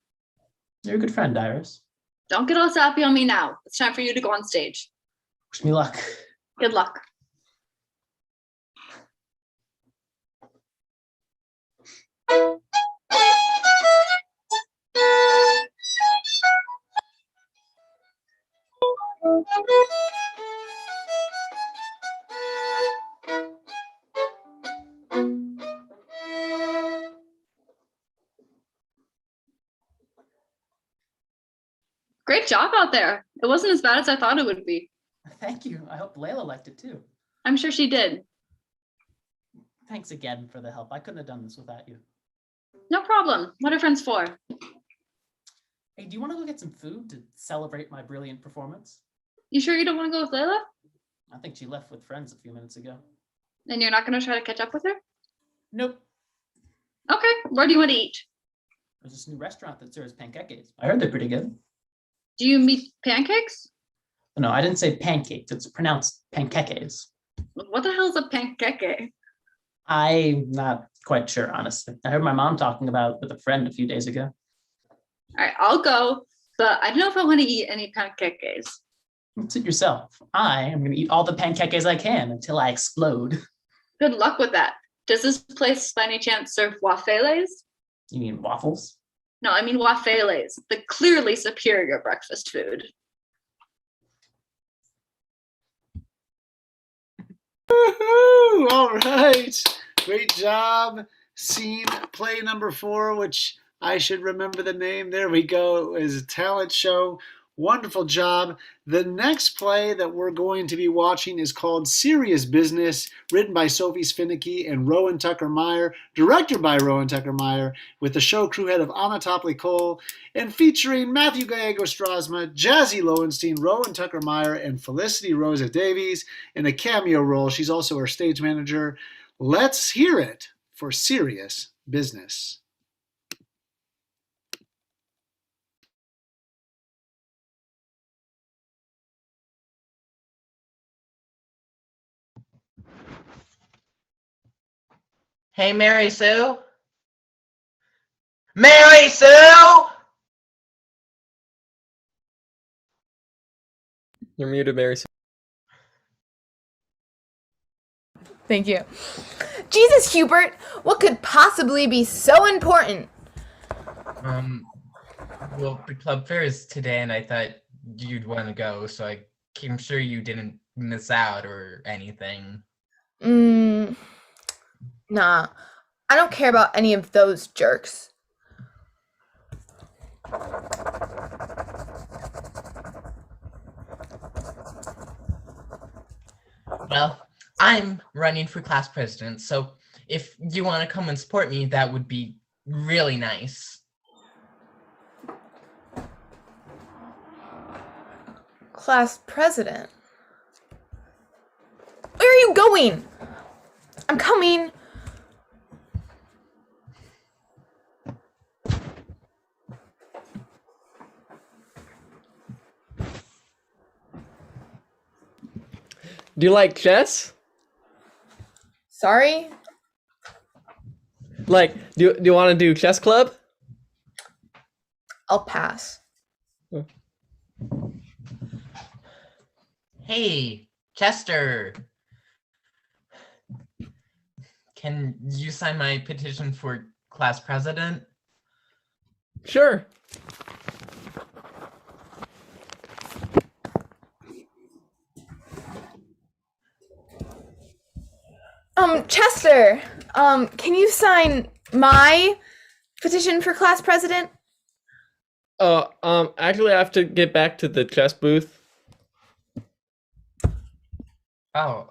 You're a good friend, Iris. Don't get all sappy on me now. It's time for you to go on stage. Wish me luck. Good luck. Great job out there. It wasn't as bad as I thought it would be. Thank you. I hope Layla liked it too. I'm sure she did. Thanks again for the help. I couldn't have done this without you. No problem. What are friends for? Hey, do you want to go get some food to celebrate my brilliant performance? You sure you don't want to go with Layla? I think she left with friends a few minutes ago. And you're not going to try to catch up with her? Nope. Okay. Where do you want to eat? There's this new restaurant that serves panqueques. I heard they're pretty good. Do you meet pancakes? No, I didn't say pancakes. It's pronounced panqueques. What the hell is a panqueque? I'm not quite sure, honestly. I heard my mom talking about it with a friend a few days ago. All right, I'll go, but I don't know if I want to eat any panqueques. Suit yourself. I am going to eat all the panqueques I can until I explode. Good luck with that. Does this place by any chance serve waffles? You mean waffles? No, I mean waffles, the clearly superior breakfast food. Woohoo! All right. Great job. Scene play number 4, which I should remember the name. There we go. It is a talent show. Wonderful job. The next play that we're going to be watching is called Serious Business, written by Sophie Svinicki and Rowan Tucker Meyer, directed by Rowan Tucker Meyer, with the show crew head of Anna Topley Cole, and featuring Matthew Gallego Strasma, Jazzy Lowenstein, Rowan Tucker Meyer, and Felicity Rosa Davies in a cameo role. She's also our stage manager. Let's hear it for Serious Business. Hey, Mary Sue? Mary Sue! You're muted, Mary. Thank you. Jesus, Hubert, what could possibly be so important? Well, the club fair is today, and I thought you'd want to go, so I'm sure you didn't miss out or anything. Nah. I don't care about any of those jerks. Well, I'm running for class president, so if you want to come and support me, that would be really nice. Class president? Where are you going? I'm coming. Do you like chess? Sorry? Like, do you want to do chess club? I'll pass. Hey, Chester. Can you sign my petition for class president? Sure. Chester, can you sign my petition for class president? Actually, I have to get back to the chess booth. Oh,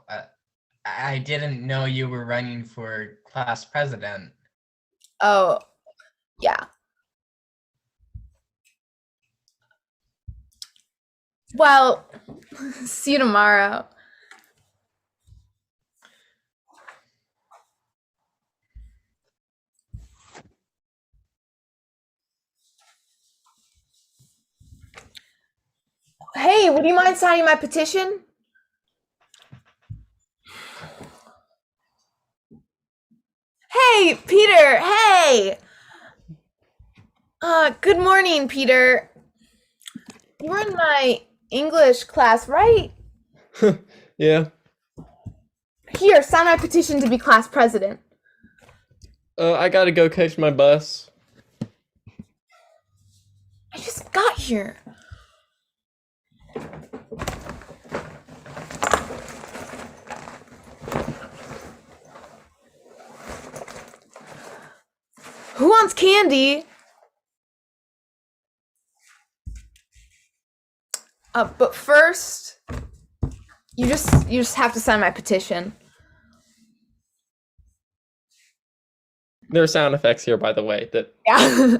I didn't know you were running for class president. Oh, yeah. Well, see you tomorrow. Hey, would you mind signing my petition? Hey, Peter, hey! Good morning, Peter. You were in my English class, right? Yeah. Here, sign my petition to be class president. I gotta go catch my bus. I just got here. Who wants candy? But first, you just have to sign my petition. There are sound effects here, by the way. That Yeah.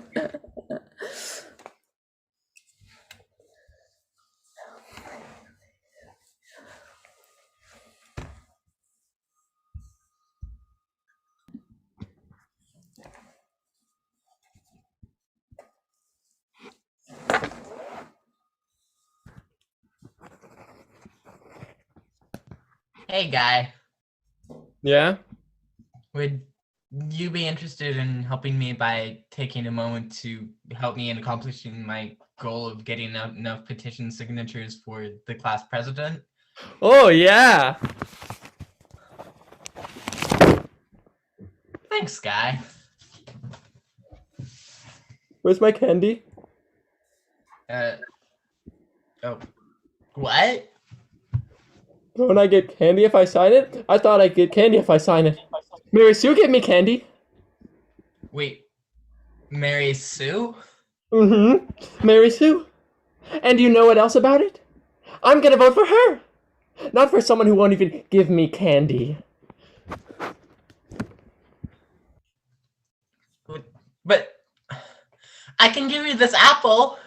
Hey, guy. Yeah? Would you be interested in helping me by taking a moment to help me in accomplishing my goal of getting enough petition signatures for the class president? Oh, yeah. Thanks, guy. Where's my candy? Oh. What? Don't I get candy if I sign it? I thought I'd get candy if I sign it. Mary Sue, get me candy. Wait. Mary Sue? Mm-hmm. Mary Sue. And do you know what else about it? I'm gonna vote for her. Not for someone who won't even give me candy. But I can give you this apple.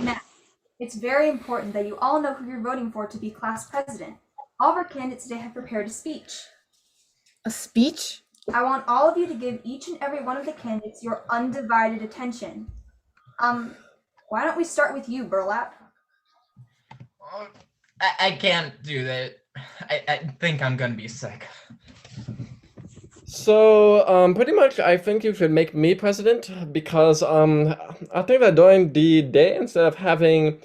Now, it's very important that you all know who you're voting for to be class president. All of our candidates today have prepared a speech. A speech? I want all of you to give each and every one of the candidates your undivided attention. Why don't we start with you, Burlap? I can't do that. I think I'm gonna be sick. So, pretty much, I think you should make me president because, I think that during the day, instead of having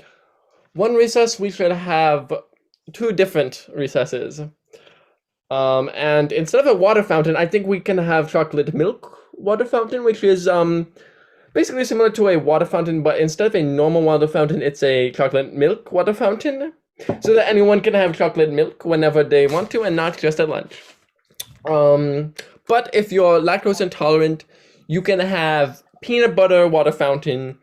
one recess, we should have 2 different recesses. And instead of a water fountain, I think we can have chocolate milk water fountain, which is, basically similar to a water fountain, but instead of a normal water fountain, it's a chocolate milk water fountain, so that anyone can have chocolate milk whenever they want to and not just at lunch. But if you're lactose intolerant, you can have peanut butter water fountain,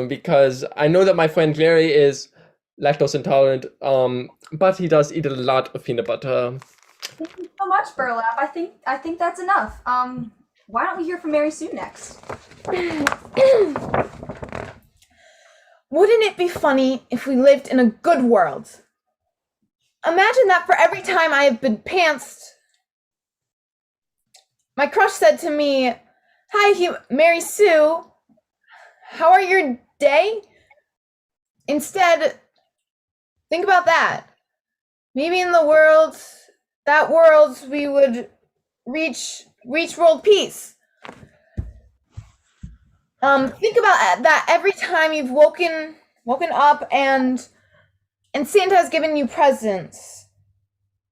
because I know that my friend Jerry is lactose intolerant, but he does eat a lot of peanut butter. Thank you so much, Burlap. I think that's enough. Why don't we hear from Mary Sue next? Wouldn't it be funny if we lived in a good world? Imagine that for every time I have been pantsed, my crush said to me, "Hi, Mary Sue, how are your day?" Instead, think about that. Maybe in the world, that world, we would reach world peace. Think about that every time you've woken up and Santa has given you presents.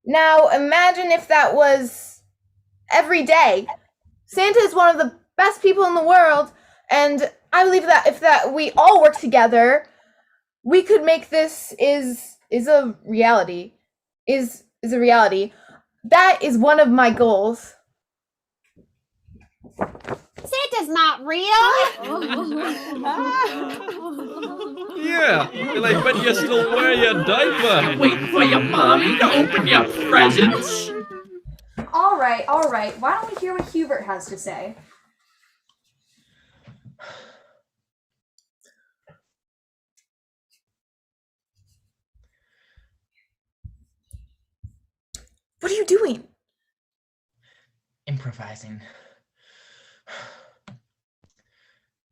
Now imagine if that was every day. Santa is one of the best people in the world, and I believe that if we all work together, we could make this is a reality. Is a reality. That is one of my goals. Santa's not real. Yeah, and I bet you still wear your diaper. Waiting for your mommy to open your presents. All right. Why don't we hear what Hubert has to say? What are you doing? Improvising.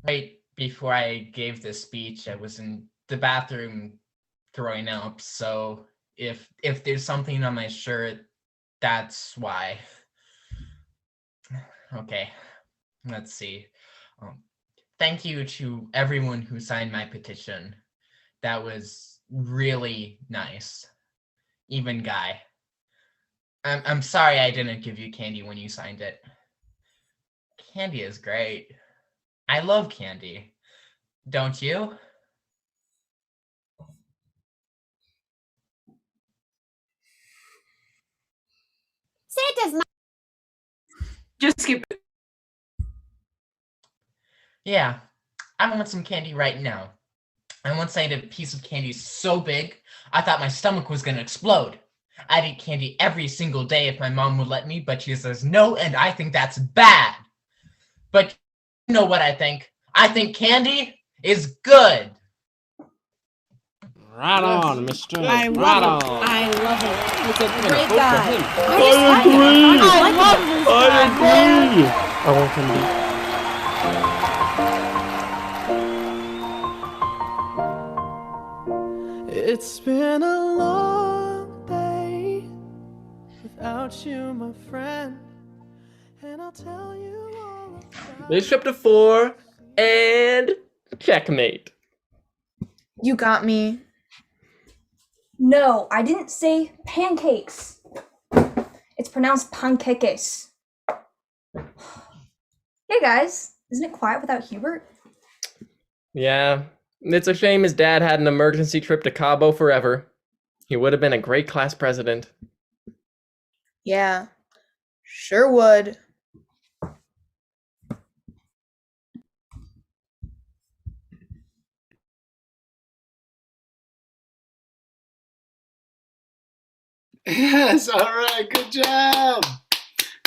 Right before I gave this speech, I was in the bathroom throwing up, so if there's something on my shirt, that's why. Okay, let's see. Thank you to everyone who signed my petition. That was really nice. Even Guy. I'm sorry I didn't give you candy when you signed it. Candy is great. I love candy. Don't you? Santa's not. Just skip it. Yeah, I want some candy right now. I once ate a piece of candy so big, I thought my stomach was gonna explode. I'd eat candy every single day if my mom would let me, but she says no, and I think that's bad. But you know what I think? I think candy is good. Right on, mister. I right love on. it. I love it. He's a Gonna great vote for guy. him. I love this guy. I want candy. It's been a long day without you, my friend, and I'll tell you all about Race chapter 4 and checkmate. You got me. No, I didn't say pancakes. It's pronounced pancakes. Hey guys, isn't it quiet without Hubert? Yeah, it's a shame his dad had an emergency trip to Cabo forever. He would have been a great class president. Yeah, sure would. Yes, all right, good job.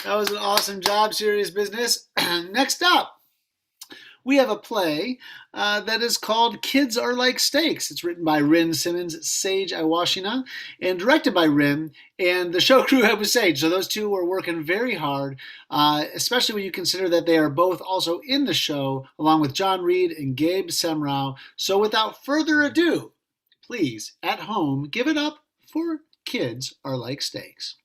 That was an awesome job, Serious Business. Next up, we have a play that is called Kids Are Like Steaks. It's written by Rin Simmons, Sage Iwashina, and directed by Rin. And the show crew was Sage. So those two were working very hard, especially when you consider that they are both also in the show, along with John Reed and Gabe Semrau. So without further ado, please, at home, give it up for Kids Are Like Steaks.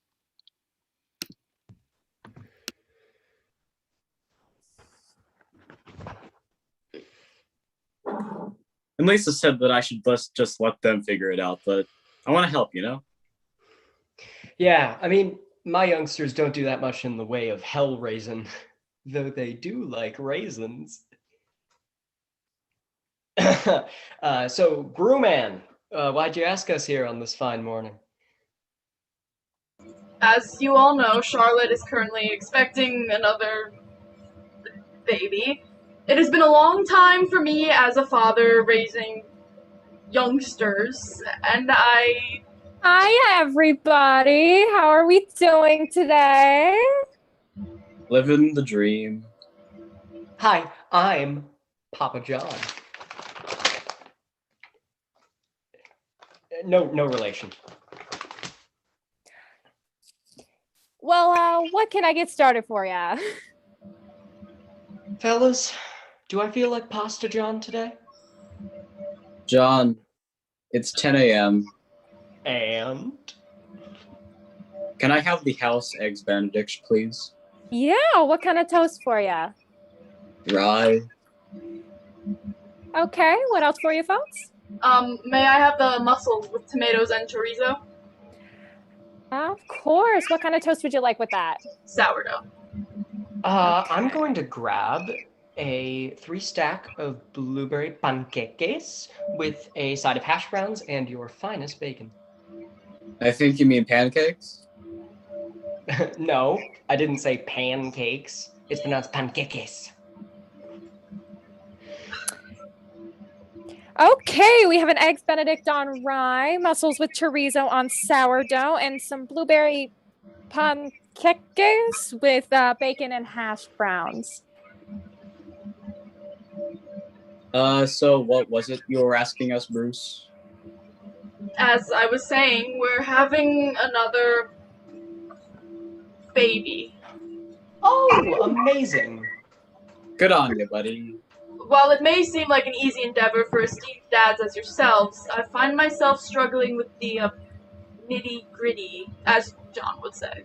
And Lisa said that I should just let them figure it out, but I want to help, you know? Yeah, I mean, my youngsters don't do that much in the way of hell raising, though they do like raisins. So, Grewman, why'd you ask us here on this fine morning? As you all know, Charlotte is currently expecting another baby. It has been a long time for me as a father raising youngsters, and Hi, everybody. How are we doing today? Living the dream. Hi, I'm Papa John. No relation. Well, what can I get started for ya? Fellas, do I feel like Pasta John today? John, it's 10 a.m. And? Can I have the house eggs Benedict, please? Yeah, what kind of toast for ya? Rye. Okay, what else for you folks? May I have the mussels with tomatoes and chorizo? Of course. What kind of toast would you like with that? Sourdough. I'm going to grab a 3-stack of blueberry panqueques with a side of hash browns and your finest bacon. I think you mean pancakes? No, I didn't say pancakes. It's pronounced panqueques. Okay, we have an eggs Benedict on rye, mussels with chorizo on sourdough, and some blueberry panqueques with bacon and hash browns. So what was it you were asking us, Bruce? As I was saying, we're having another baby. Oh, amazing. Good on you, buddy. While it may seem like an easy endeavor for esteemed dads as yourselves, I find myself struggling with the nitty-gritty, as John would say.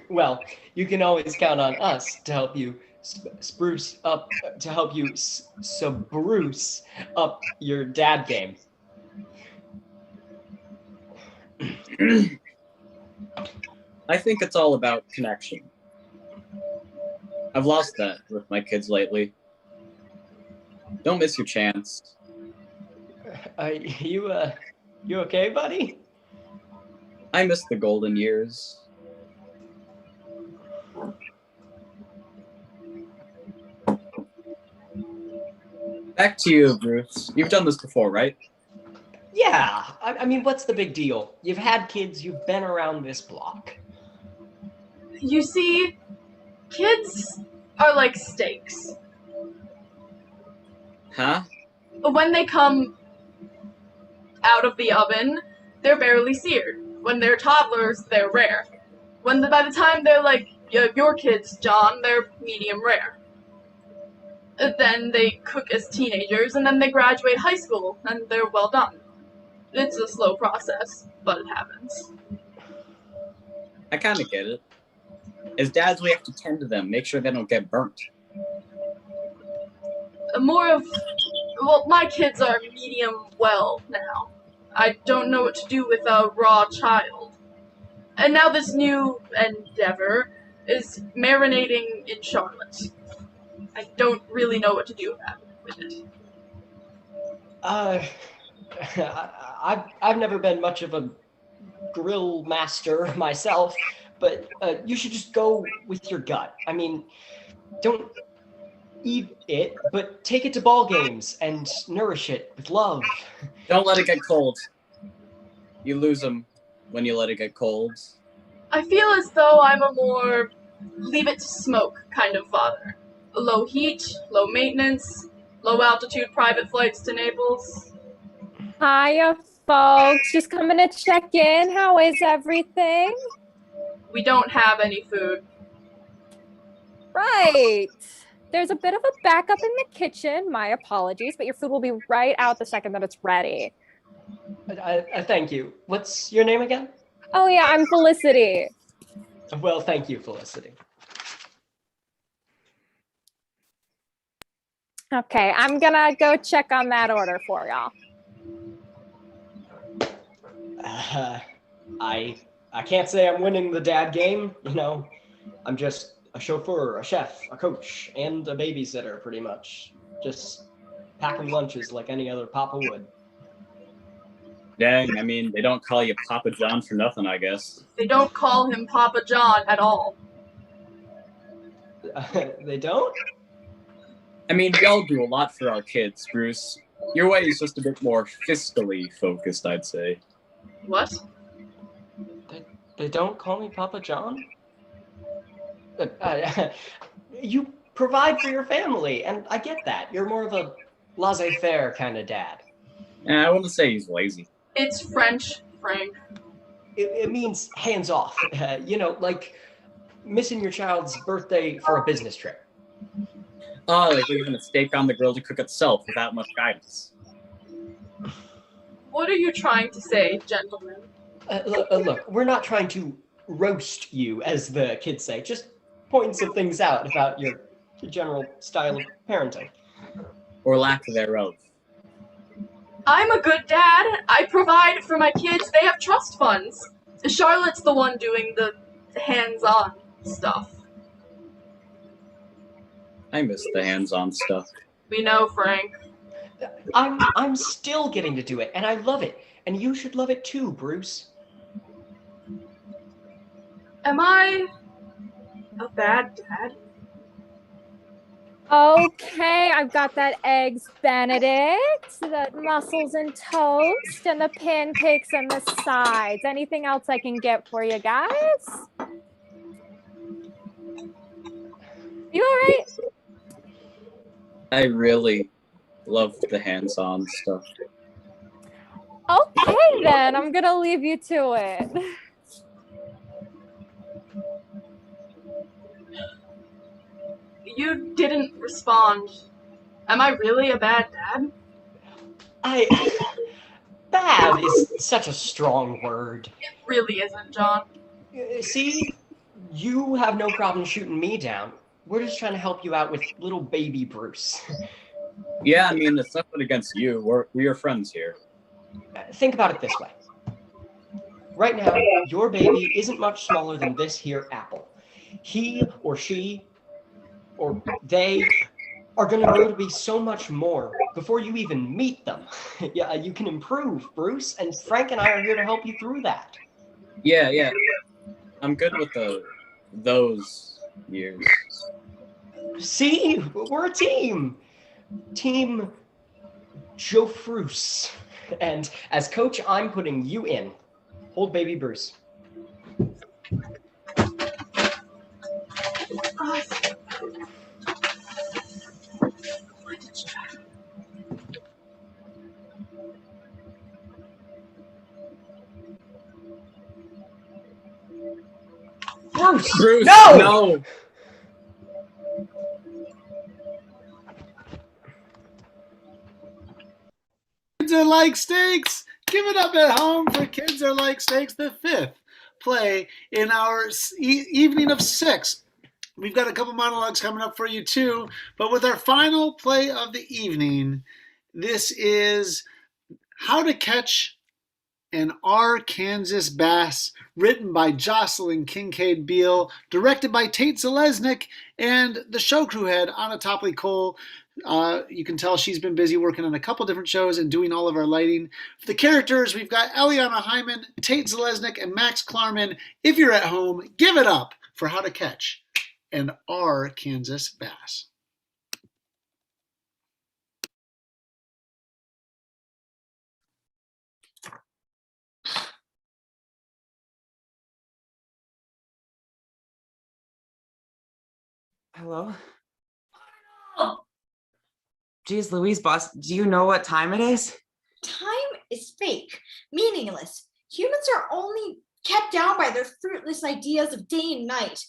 Well, you can always count on us to help you spruce up your dad game. I think it's all about connection. I've lost that with my kids lately. Don't miss your chance. You okay, buddy? I miss the golden years. Back to you, Bruce. You've done this before, right? Yeah, I mean, what's the big deal? You've had kids, you've been around this block. You see, kids are like steaks. Huh? When they come out of the oven, they're barely seared. When they're toddlers, they're rare. By the time they're like your kids, John, they're medium rare. Then they cook as teenagers, and then they graduate high school, and they're well done. It's a slow process, but it happens. I kind of get it. As dads, we have to tend to them, make sure they don't get burnt. My kids are medium well now. I don't know what to do with a raw child. And now this new endeavor is marinating in Charlotte. I don't really know what to do with it. I've never been much of a grill master myself, but you should just go with your gut. I mean, don't eat it, but take it to ball games and nourish it with love. Don't let it get cold. You lose them when you let it get cold. I feel as though I'm a more leave it to smoke kind of father. low heat, low maintenance, low altitude private flights to Naples. Hiya, folks. Just coming to check in. How is everything? We don't have any food. Right. There's a bit of a backup in the kitchen. My apologies, but your food will be right out the second that it's ready. Thank you. What's your name again? Oh, yeah, I'm Felicity. Well, thank you, Felicity. Okay, I'm gonna go check on that order for y'all. I can't say I'm winning the dad game, you know. I'm just a chauffeur, a chef, a coach, and a babysitter, pretty much. Just packing lunches like any other papa would. Dang, I mean, they don't call you Papa John for nothing, I guess. They don't call him Papa John at all. They don't? I mean, we all do a lot for our kids, Bruce. Your way is just a bit more fiscally focused, I'd say. What? They don't call me Papa John? You provide for your family, and I get that. You're more of a laissez-faire kind of dad. I wouldn't say he's lazy. It's French, Frank. It means hands off. You know, like missing your child's birthday for a business trip. Oh, like leaving a steak on the grill to cook itself without much guidance. What are you trying to say, gentlemen? Look, we're not trying to roast you, as the kids say. Just pointing some things out about your general style of parenting. Or lack thereof. I'm a good dad. I provide for my kids. They have trust funds. Charlotte's the one doing the hands-on stuff. I miss the hands-on stuff. We know, Frank. I'm still getting to do it, and I love it. And you should love it too, Bruce. Am I a bad dad? Okay, I've got that eggs Benedict, the mussels and toast, and the pancakes on the sides. Anything else I can get for you guys? You all right? I really love the hands-on stuff. Okay, then. I'm gonna leave you to it. You didn't respond. Am I really a bad dad? Bad is such a strong word. It really isn't, John. See, you have no problem shooting me down. We're just trying to help you out with little baby Bruce. Yeah, I mean, it's nothing against you. We are friends here. Think about it this way. Right now, your baby isn't much smaller than this here apple. He or she or they are going to grow to be so much more before you even meet them. Yeah, you can improve, Bruce, and Frank and I are here to help you through that. Yeah. I'm good with those years. See? We're a team. Team Joe Fruce. And as coach, I'm putting you in. Hold baby Bruce. Bruce, no! No! Kids Are Like Steaks! Give it up at home for Kids Are Like Steaks, the fifth play in our evening of 6. We've got a couple monologues coming up for you too, but with our final play of the evening, this is How to Catch an Arkansas Bass, written by Jocelyn Kincaid Beale, directed by Tate Zalesnik, and the show crew head, Anna Topley Cole. You can tell she's been busy working on a couple different shows and doing all of our lighting. For the characters, we've got Eliana Hyman, Tate Zalesnik, and Max Klarman. If you're at home, give it up for How to Catch an Arkansas Bass. Hello? Geez Louise, boss, do you know what time it is? Time is fake, meaningless. Humans are only kept down by their fruitless ideas of day and night.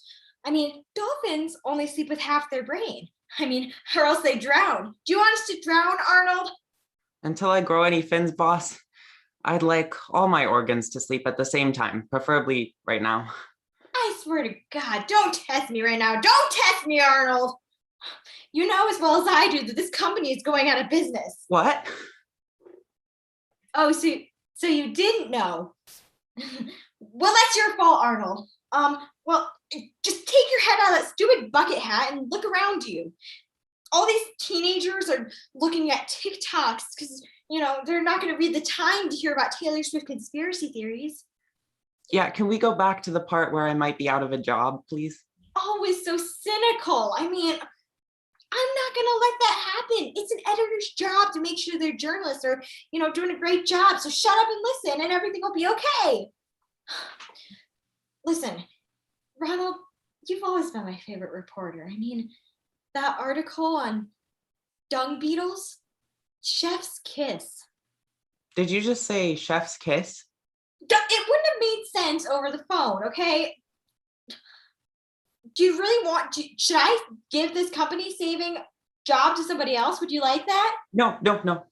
I mean, dolphins only sleep with half their brain. I mean, or else they drown. Do you want us to drown, Arnold? Until I grow any fins, boss, I'd like all my organs to sleep at the same time, preferably right now. I swear to God, don't test me right now. Don't test me, Arnold. You know as well as I do that this company is going out of business. What? Oh, so you didn't know. Well, that's your fault, Arnold. Well, just take your head out of that stupid bucket hat and look around you. All these teenagers are looking at TikToks because, you know, they're not going to read the Time to hear about Taylor Swift conspiracy theories. Yeah, can we go back to the part where I might be out of a job, please? Always so cynical. I mean, I'm not going to let that happen. It's an editor's job to make sure their journalists are, you know, doing a great job. So shut up and listen and everything will be okay. Listen, Ronald, you've always been my favorite reporter. I mean, that article on dung beetles, chef's kiss. Did you just say chef's kiss? It wouldn't have made sense over the phone, okay? Do you really should I give this company saving job to somebody else? Would you like that? No.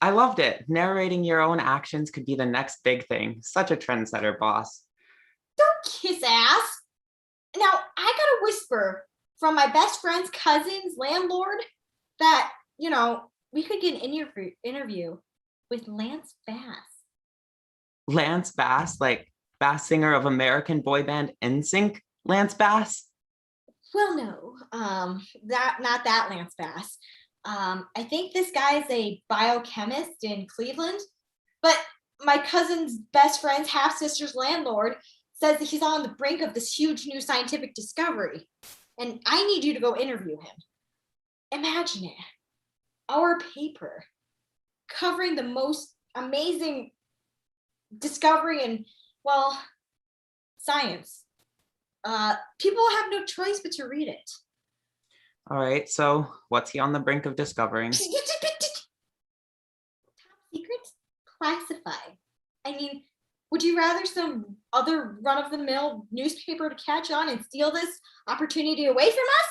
I loved it. Narrating your own actions could be the next big thing. Such a trendsetter, boss. Don't kiss ass. Now, I got a whisper from my best friend's cousin's landlord that, you know, we could get an interview with Lance Bass. Lance Bass, like bass singer of American boy band NSYNC, Lance Bass? Well, no, not that Lance Bass. I think this guy's a biochemist in Cleveland, but my cousin's best friend's half-sister's landlord says that he's on the brink of this huge new scientific discovery, and I need you to go interview him. Imagine it. Our paper covering the most amazing discovery in, well, science. People have no choice but to read it. All right, so what's he on the brink of discovering? Top secrets classified. I mean, would you rather some other run-of-the-mill newspaper to catch on and steal this opportunity away from us?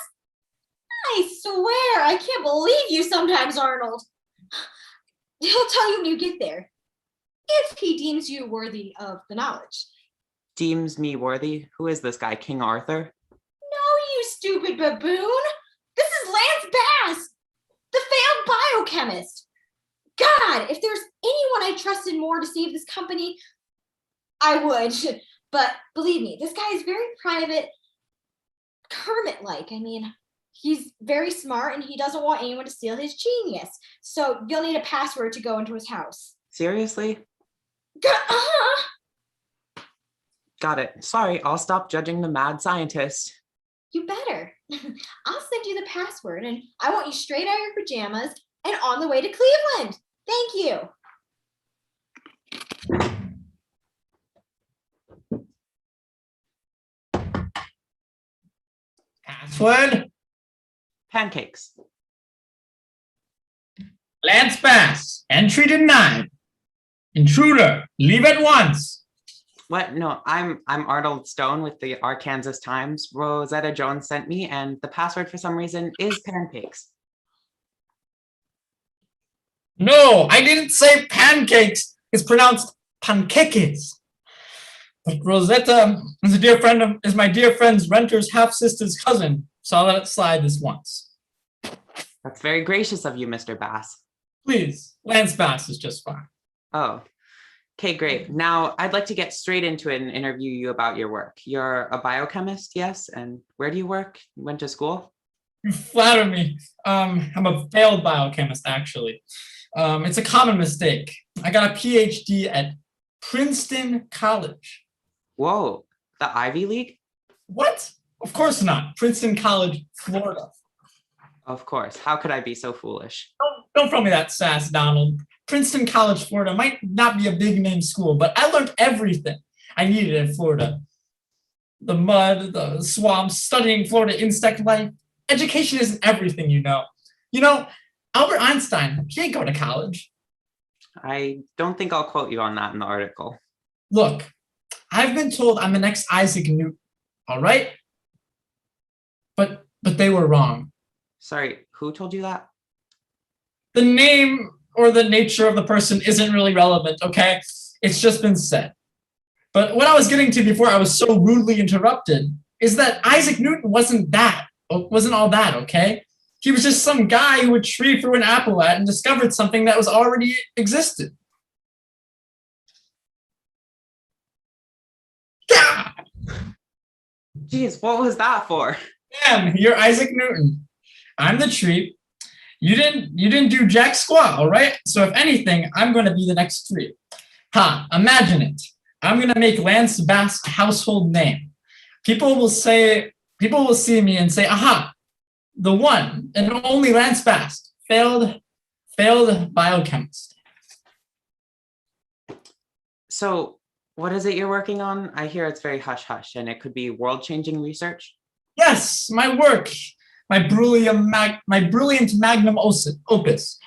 I swear, I can't believe you sometimes, Arnold. He'll tell you when you get there, if he deems you worthy of the knowledge. Deems me worthy? Who is this guy, King Arthur? No, you stupid baboon. This is Lance Bass, the failed biochemist. God, if there's anyone I trusted more to save this company, I would. But believe me, this guy is very private, hermit-like. I mean, he's very smart and he doesn't want anyone to steal his genius. So you'll need a password to go into his house. Seriously? Got it. Sorry, I'll stop judging the mad scientist. You better. I'll send you the password and I want you straight out of your pajamas and on the way to Cleveland. Thank you. Password? Pancakes. Lance Bass, entry denied. Intruder, leave at once. What? No, I'm Arnold Stone with the Arkansas Times. Rosetta Jones sent me, and the password for some reason is pancakes. No, I didn't say pancakes. It's pronounced pancakes. But Rosetta is my dear friend's renter's half-sister's cousin, so I'll let it slide this once. That's very gracious of you, Mr. Bass. Please, Lance Bass is just fine. Oh, okay, great. Now I'd like to get straight into it and interview you about your work. You're a biochemist, yes? And where do you work? You went to school? You flatter me. I'm a failed biochemist, actually. It's a common mistake. I got a PhD at Princeton College. Whoa, the Ivy League? What? Of course not. Princeton College, Florida. Of course. How could I be so foolish? Don't throw me that sass, Donald. Princeton College, Florida might not be a big name school, but I learned everything I needed in Florida. The mud, the swamps, studying Florida insect life. Education isn't everything, you know. You know, Albert Einstein, he ain't go to college. I don't think I'll quote you on that in the article. Look, I've been told I'm the next Isaac Newton, all right? But they were wrong. Sorry, who told you that? The name or the nature of the person isn't really relevant, okay? It's just been said. But what I was getting to before I was so rudely interrupted is that Isaac Newton wasn't all that, okay? He was just some guy who a tree threw an apple at and discovered something that was already existed. Jeez, what was that for? Damn, you're Isaac Newton. I'm the tree. You didn't do jack squat, all right? So if anything, I'm going to be the next tree. Ha, imagine it. I'm going to make Lance Bass a household name. People will see me and say, aha, the one and only Lance Bass, failed biochemist. So what is it you're working on? I hear it's very hush-hush and it could be world-changing research. Yes, my work, my brilliant magnum opus,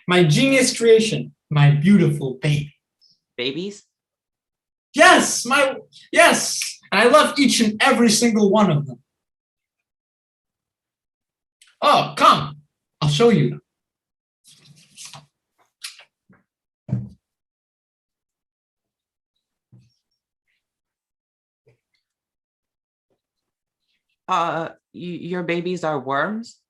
my genius creation, my beautiful baby. Babies? Yes, yes, and I love each and every single one of them. Oh, come, I'll show you. Your babies are worms?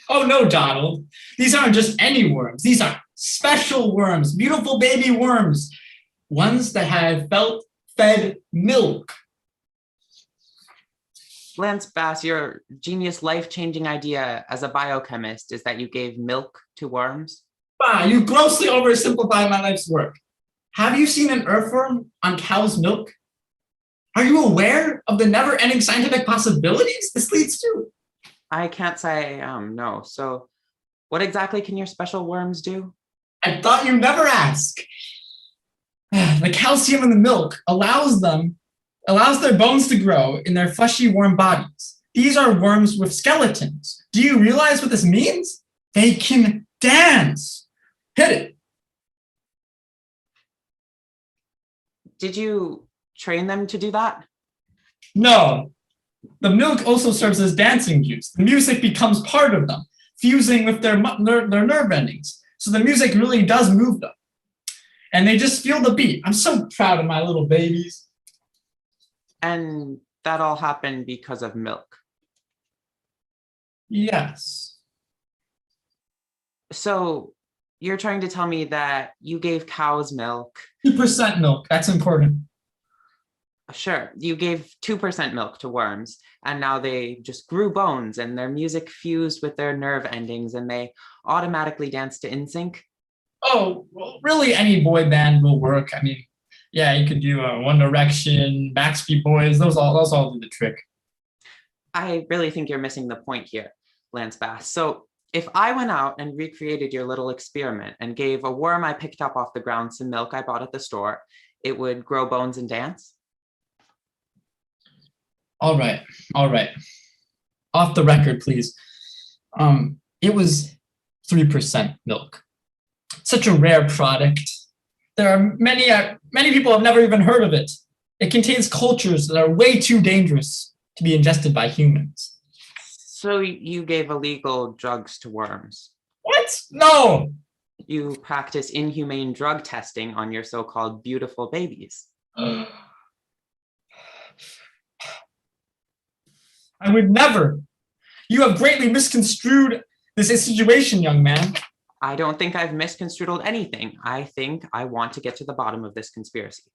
Oh no, Donald. These aren't just any worms. These are special worms, beautiful baby worms. Ones that have fed milk. Lance Bass, your genius life-changing idea as a biochemist is that you gave milk to worms? Bah, you grossly oversimplify my life's work. Have you seen an earthworm on cow's milk? Are you aware of the never-ending scientific possibilities this leads to? I can't say no. So what exactly can your special worms do? I thought you'd never ask. The calcium in the milk allows their bones to grow in their fleshy warm bodies. These are worms with skeletons. Do you realize what this means? They can dance. Hit it. Did you train them to do that? No. The milk also serves as dancing juice. The music becomes part of them, fusing with their nerve endings. So the music really does move them. And they just feel the beat. I'm so proud of my little babies. And that all happened because of milk? Yes. So you're trying to tell me that you gave cows milk. 2% milk, that's important. Sure, you gave 2% milk to worms, and now they just grew bones and their music fused with their nerve endings and they automatically dance to NSYNC? Oh, well, really any boy band will work. I mean, yeah, you could do One Direction, Backstreet Boys, those all do the trick. I really think you're missing the point here, Lance Bass. So if I went out and recreated your little experiment and gave a worm I picked up off the ground some milk I bought at the store, it would grow bones and dance? All right. Off the record, please. It was 3% milk. Such a rare product. There are many people have never even heard of it. It contains cultures that are way too dangerous to be ingested by humans. So you gave illegal drugs to worms? What? No! You practice inhumane drug testing on your so-called beautiful babies. I would never. You have greatly misconstrued this situation, young man. I don't think I've misconstrued anything. I think I want to get to the bottom of this conspiracy.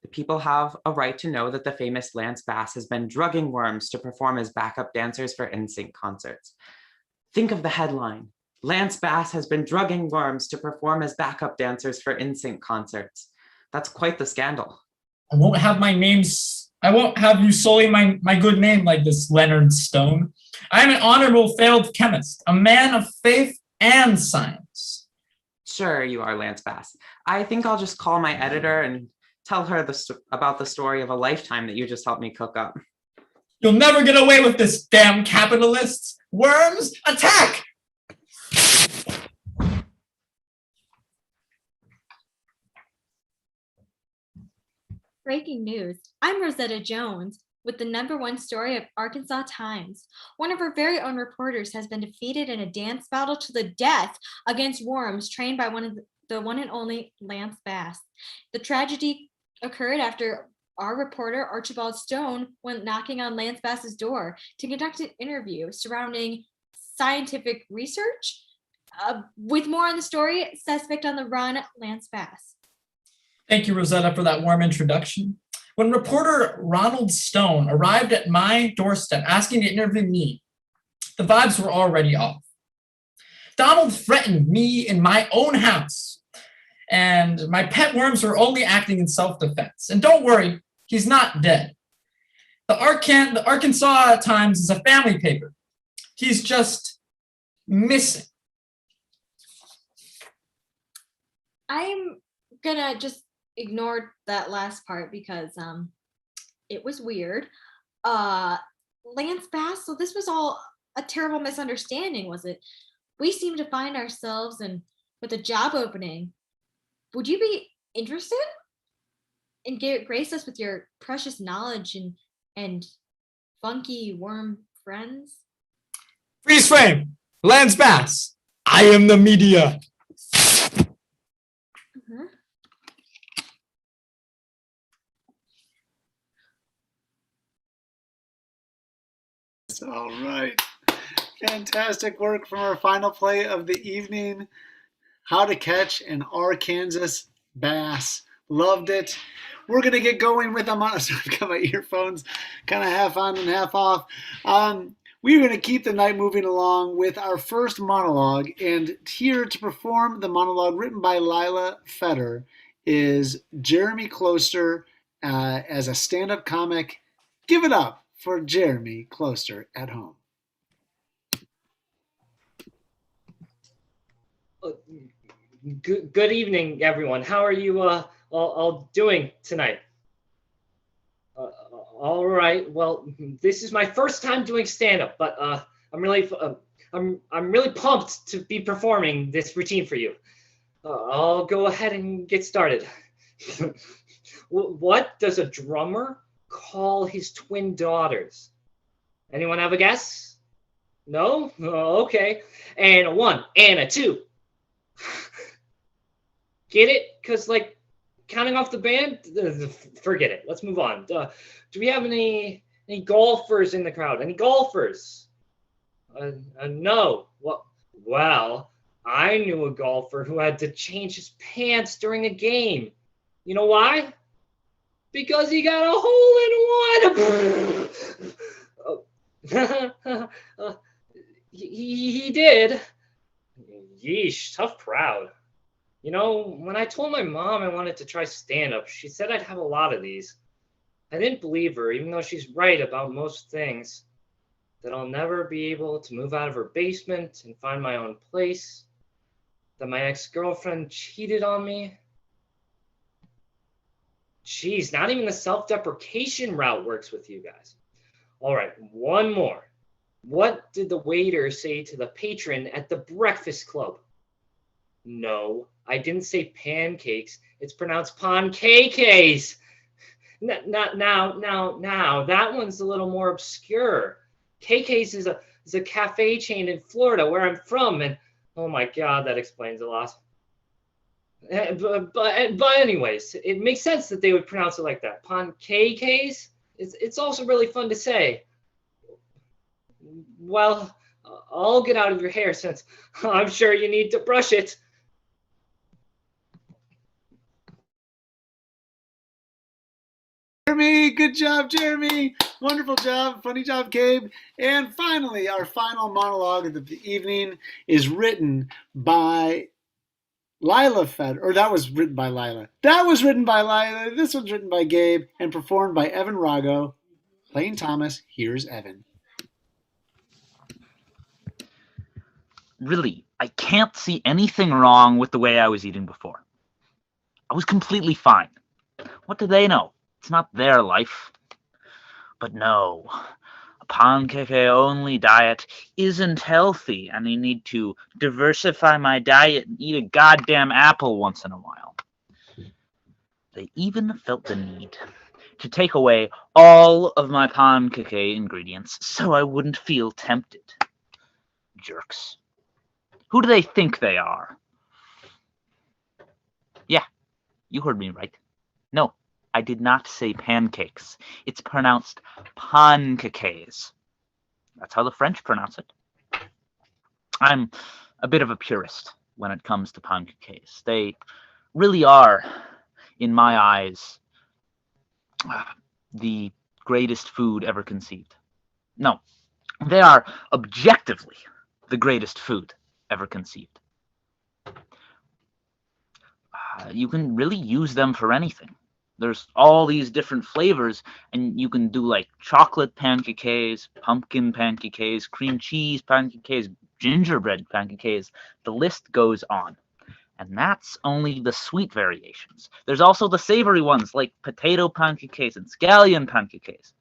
The people have a right to know that the famous Lance Bass has been drugging worms to perform as backup dancers for NSYNC concerts. Think of the headline. Lance Bass has been drugging worms to perform as backup dancers for NSYNC concerts. That's quite the scandal. I won't have you sully my good name like this, Leonard Stone. I'm an honorable failed chemist, a man of faith and science. Sure, you are, Lance Bass. I think I'll just call my editor and tell her about the story of a lifetime that you just helped me cook up. You'll never get away with this, damn capitalists! Worms, attack! Breaking news. I'm Rosetta Jones with the #1 story of Arkansas Times. One of our very own reporters has been defeated in a dance battle to the death against worms trained by the one and only Lance Bass. The tragedy occurred after our reporter Archibald Stone went knocking on Lance Bass's door to conduct an interview surrounding scientific research. With more on the story, suspect on the run, Lance Bass. Thank you, Rosetta, for that warm introduction. When reporter Ronald Stone arrived at my doorstep asking to interview me, the vibes were already off. Donald threatened me in my own house, and my pet worms were only acting in self-defense. And don't worry, he's not dead. The Arkansas Times is a family paper. He's just missing. I'm gonna just ignore that last part because it was weird. Lance Bass, so this was all a terrible misunderstanding, was it? We seem to find ourselves with a job opening. Would you be interested in grace us with your precious knowledge and funky worm friends? Freeze frame! Lance Bass, I am the media. All right. Fantastic work from our final play of the evening. How to Catch an Arkansas Bass. Loved it. We're going to get going with them. I've got my earphones kind of half on and half off. We're going to keep the night moving along with our first monologue. And here to perform the monologue written by Lila Fetter is Jeremy Closter as a stand-up comic. Give it up for Jeremy Closter at home. Good evening, everyone. How are you all doing tonight? All right. Well, this is my first time doing stand-up, but I'm really pumped to be performing this routine for you. I'll go ahead and get started. What does a drummer call his twin daughters? Anyone have a guess? No? Oh, okay. And a 1 and a 2. Get it? Because, like, counting off the band? Forget it. Let's move on. Do we have any golfers in the crowd? Any golfers? No. Well, I knew a golfer who had to change his pants during a game. You know why? Because he got a hole in one. He did. Yeesh, tough crowd. You know, when I told my mom I wanted to try stand-up, she said I'd have a lot of these. I didn't believe her, even though she's right about most things. That I'll never be able to move out of her basement and find my own place. That my ex-girlfriend cheated on me. Jeez, not even the self-deprecation route works with you guys. All right, one more. What did the waiter say to the patron at the breakfast club? No, I didn't say pancakes. It's pronounced pancakes. Now, that one's a little more obscure. KK's is a cafe chain in Florida where I'm from, and oh my God, that explains a lot. But anyways, it makes sense that they would pronounce it like that. Pancakes. It's also really fun to say. Well, I'll get out of your hair since I'm sure you need to brush it. Jeremy, good job, Jeremy. Wonderful job. Funny job, Gabe. And finally, our final monologue of the evening is written by Lila Fetter, or that was written by Lila. That was written by Lila. This one's written by Gabe and performed by Evan Rago. Playing Thomas, here's Evan. Really, I can't see anything wrong with the way I was eating before. I was completely fine. What do they know? It's not their life. But no, pancake only diet isn't healthy, and I need to diversify my diet and eat a goddamn apple once in a while. They even felt the need to take away all of my pancake ingredients so I wouldn't feel tempted. Jerks. Who do they think they are? Yeah, you heard me right. No, I did not say pancakes. It's pronounced pancakes. That's how the French pronounce it. I'm a bit of a purist when it comes to pancakes. They really are, in my eyes, the greatest food ever conceived. No, they are objectively the greatest food ever conceived. You can really use them for anything. There's all these different flavors, and you can do like chocolate pancakes, pumpkin pancakes, cream cheese pancakes, gingerbread pancakes. The list goes on. And that's only the sweet variations. There's also the savory ones like potato pancakes and scallion pancakes.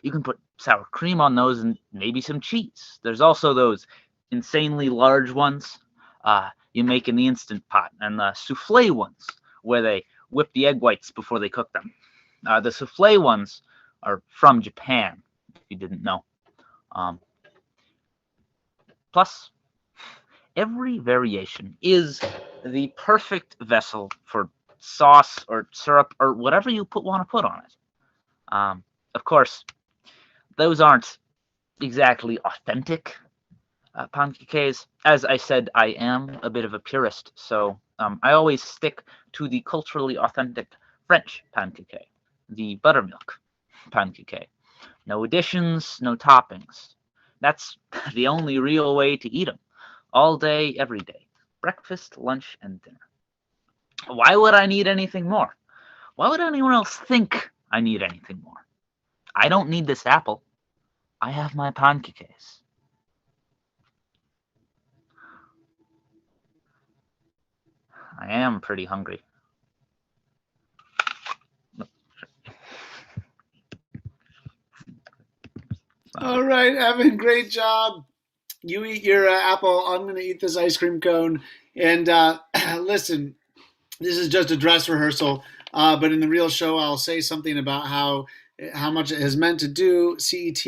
You can put sour cream on those and maybe some cheese. There's also those insanely large ones you make in the Instant Pot, and the souffle ones where they whip the egg whites before they cook them. The souffle ones are from Japan, if you didn't know. Plus, every variation is the perfect vessel for sauce or syrup or whatever you want to put on it. Of course, those aren't exactly authentic pancakes. As I said, I am a bit of a purist, so I always stick to the culturally authentic French pancake, the buttermilk pancake. No additions, no toppings. That's the only real way to eat them. All day, every day. Breakfast, lunch, and dinner. Why would I need anything more? Why would anyone else think I need anything more? I don't need this apple. I have my pancakes. I am pretty hungry. All right, Evan, great job. You eat your apple. I'm going to eat this ice cream cone. And listen, this is just a dress rehearsal. But in the real show, I'll say something about how much it has meant to do CET.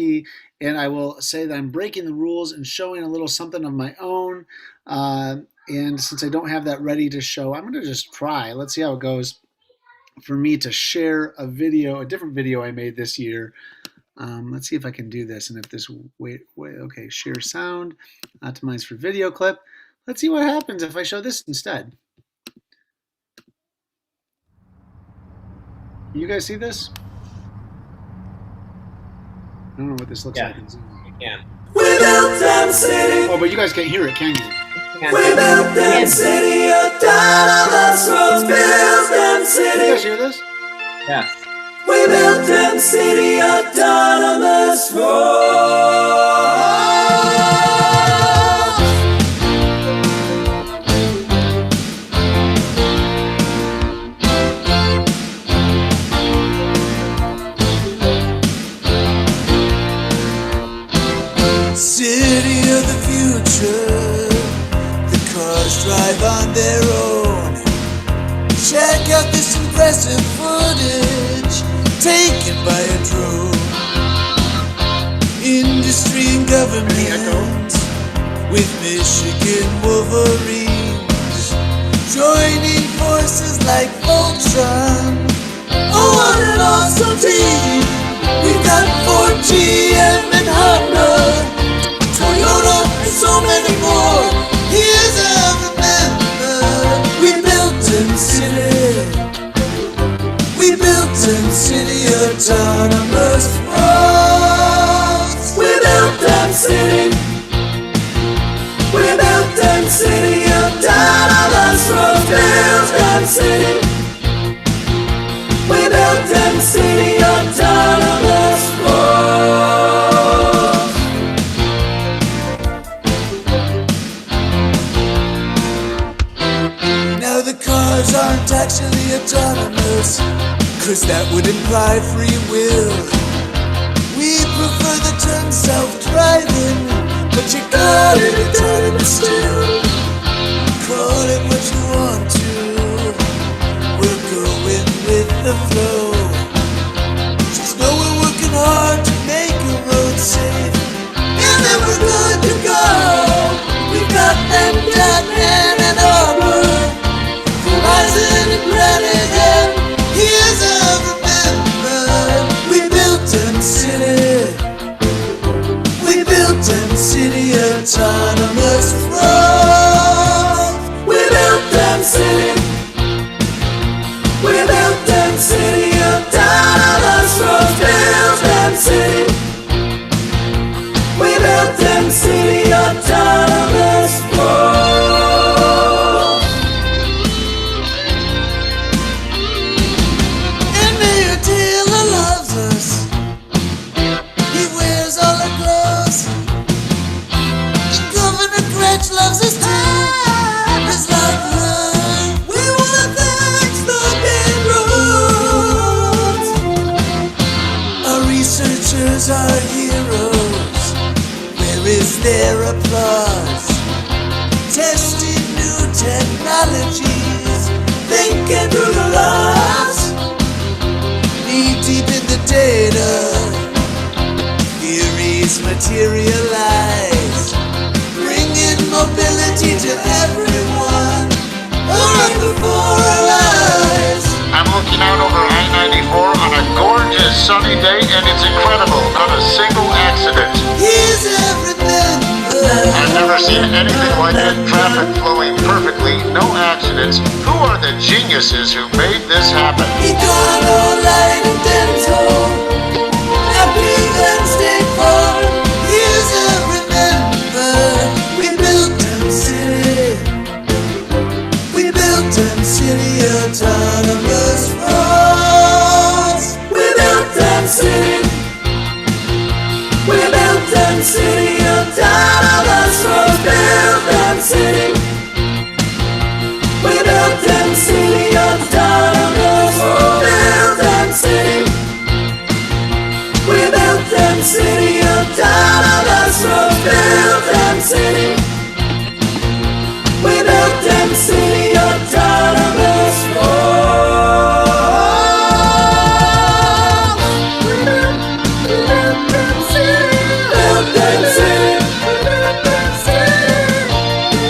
And I will say that I'm breaking the rules and showing a little something of my own. And since I don't have that ready to show, I'm going to just try. Let's see how it goes for me to share a video, a different video I made this year. Let's see if I can do this, and if this, wait, okay, share sound, optimize for video clip. Let's see what happens if I show this instead. You guys see this? I don't know what this looks like. Yeah. We built them city. Oh, but you guys can't hear it, can you? We built them city, a Donovan roads, built them city. You guys hear this? Yeah. We built them city, autonomous roads. City of the future, the cars drive on their own. Check out this impressive footage taken by a drone. Industry and government with Michigan Wolverines joining forces like Voltron. Oh, what an awesome team! We've got Ford, GM, and Honda, Toyota, and so many more. Here's a remember, we built them city. We built them city, autonomous roads. We built them city. We built them city, autonomous roads. Built them city. We built them city, autonomous roads. Now the cars aren't actually autonomous, 'cause that would imply free will. We prefer heard the term self-driving, but you got it a time but still. Call it what you want to. We're going with the flow. Just know we're working hard to make a road safe, and then we're good to go. We've got them Batman and armor, Horizon and Brannigan. Here's a remember. We built them city. We built them city autonomous roads. We built them city. We built them city autonomous roads. Built them city. We built them city autonomous roads. And Mayor Taylor loves us. He wears all the clothes. And Governor Gretsch loves us too. It's like her. We wanna thank the big roads. Our researchers are heroes. Where is their applause? Testing new technologies, thinking through the laws. Knee deep in the data, theories materialize, bringing mobility to everyone, right before our eyes. I'm looking out over I-94 on a gorgeous sunny day, and it's incredible, not a single accident. Here's a remember. I've never seen anything like it. Traffic flowing perfectly, no accidents. Who are the geniuses who made this happen? Econo, light and dental, happy and State Farm. Here's a remember. We built them city. We built them city autonomous roads. We built them city. We built them city autonomous roads. Built them city. We built them city autonomous roads. Built them city. We built them city autonomous roads. Built them city. We built them city autonomous roads. We built them city. Built them city. We built them city. We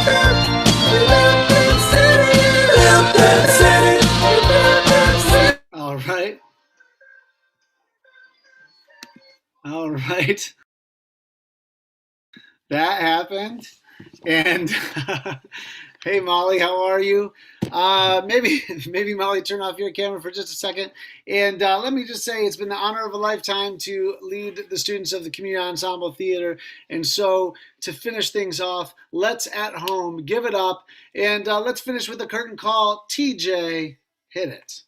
built them city. Built them city. We built them city. All right. All right. That happened. And hey, Molly, how are you? Maybe Molly, turn off your camera for just a second. And let me just say, it's been the honor of a lifetime to lead the students of the Community Ensemble Theater. And so to finish things off, let's at home give it up. And let's finish with a curtain call. TJ, hit it.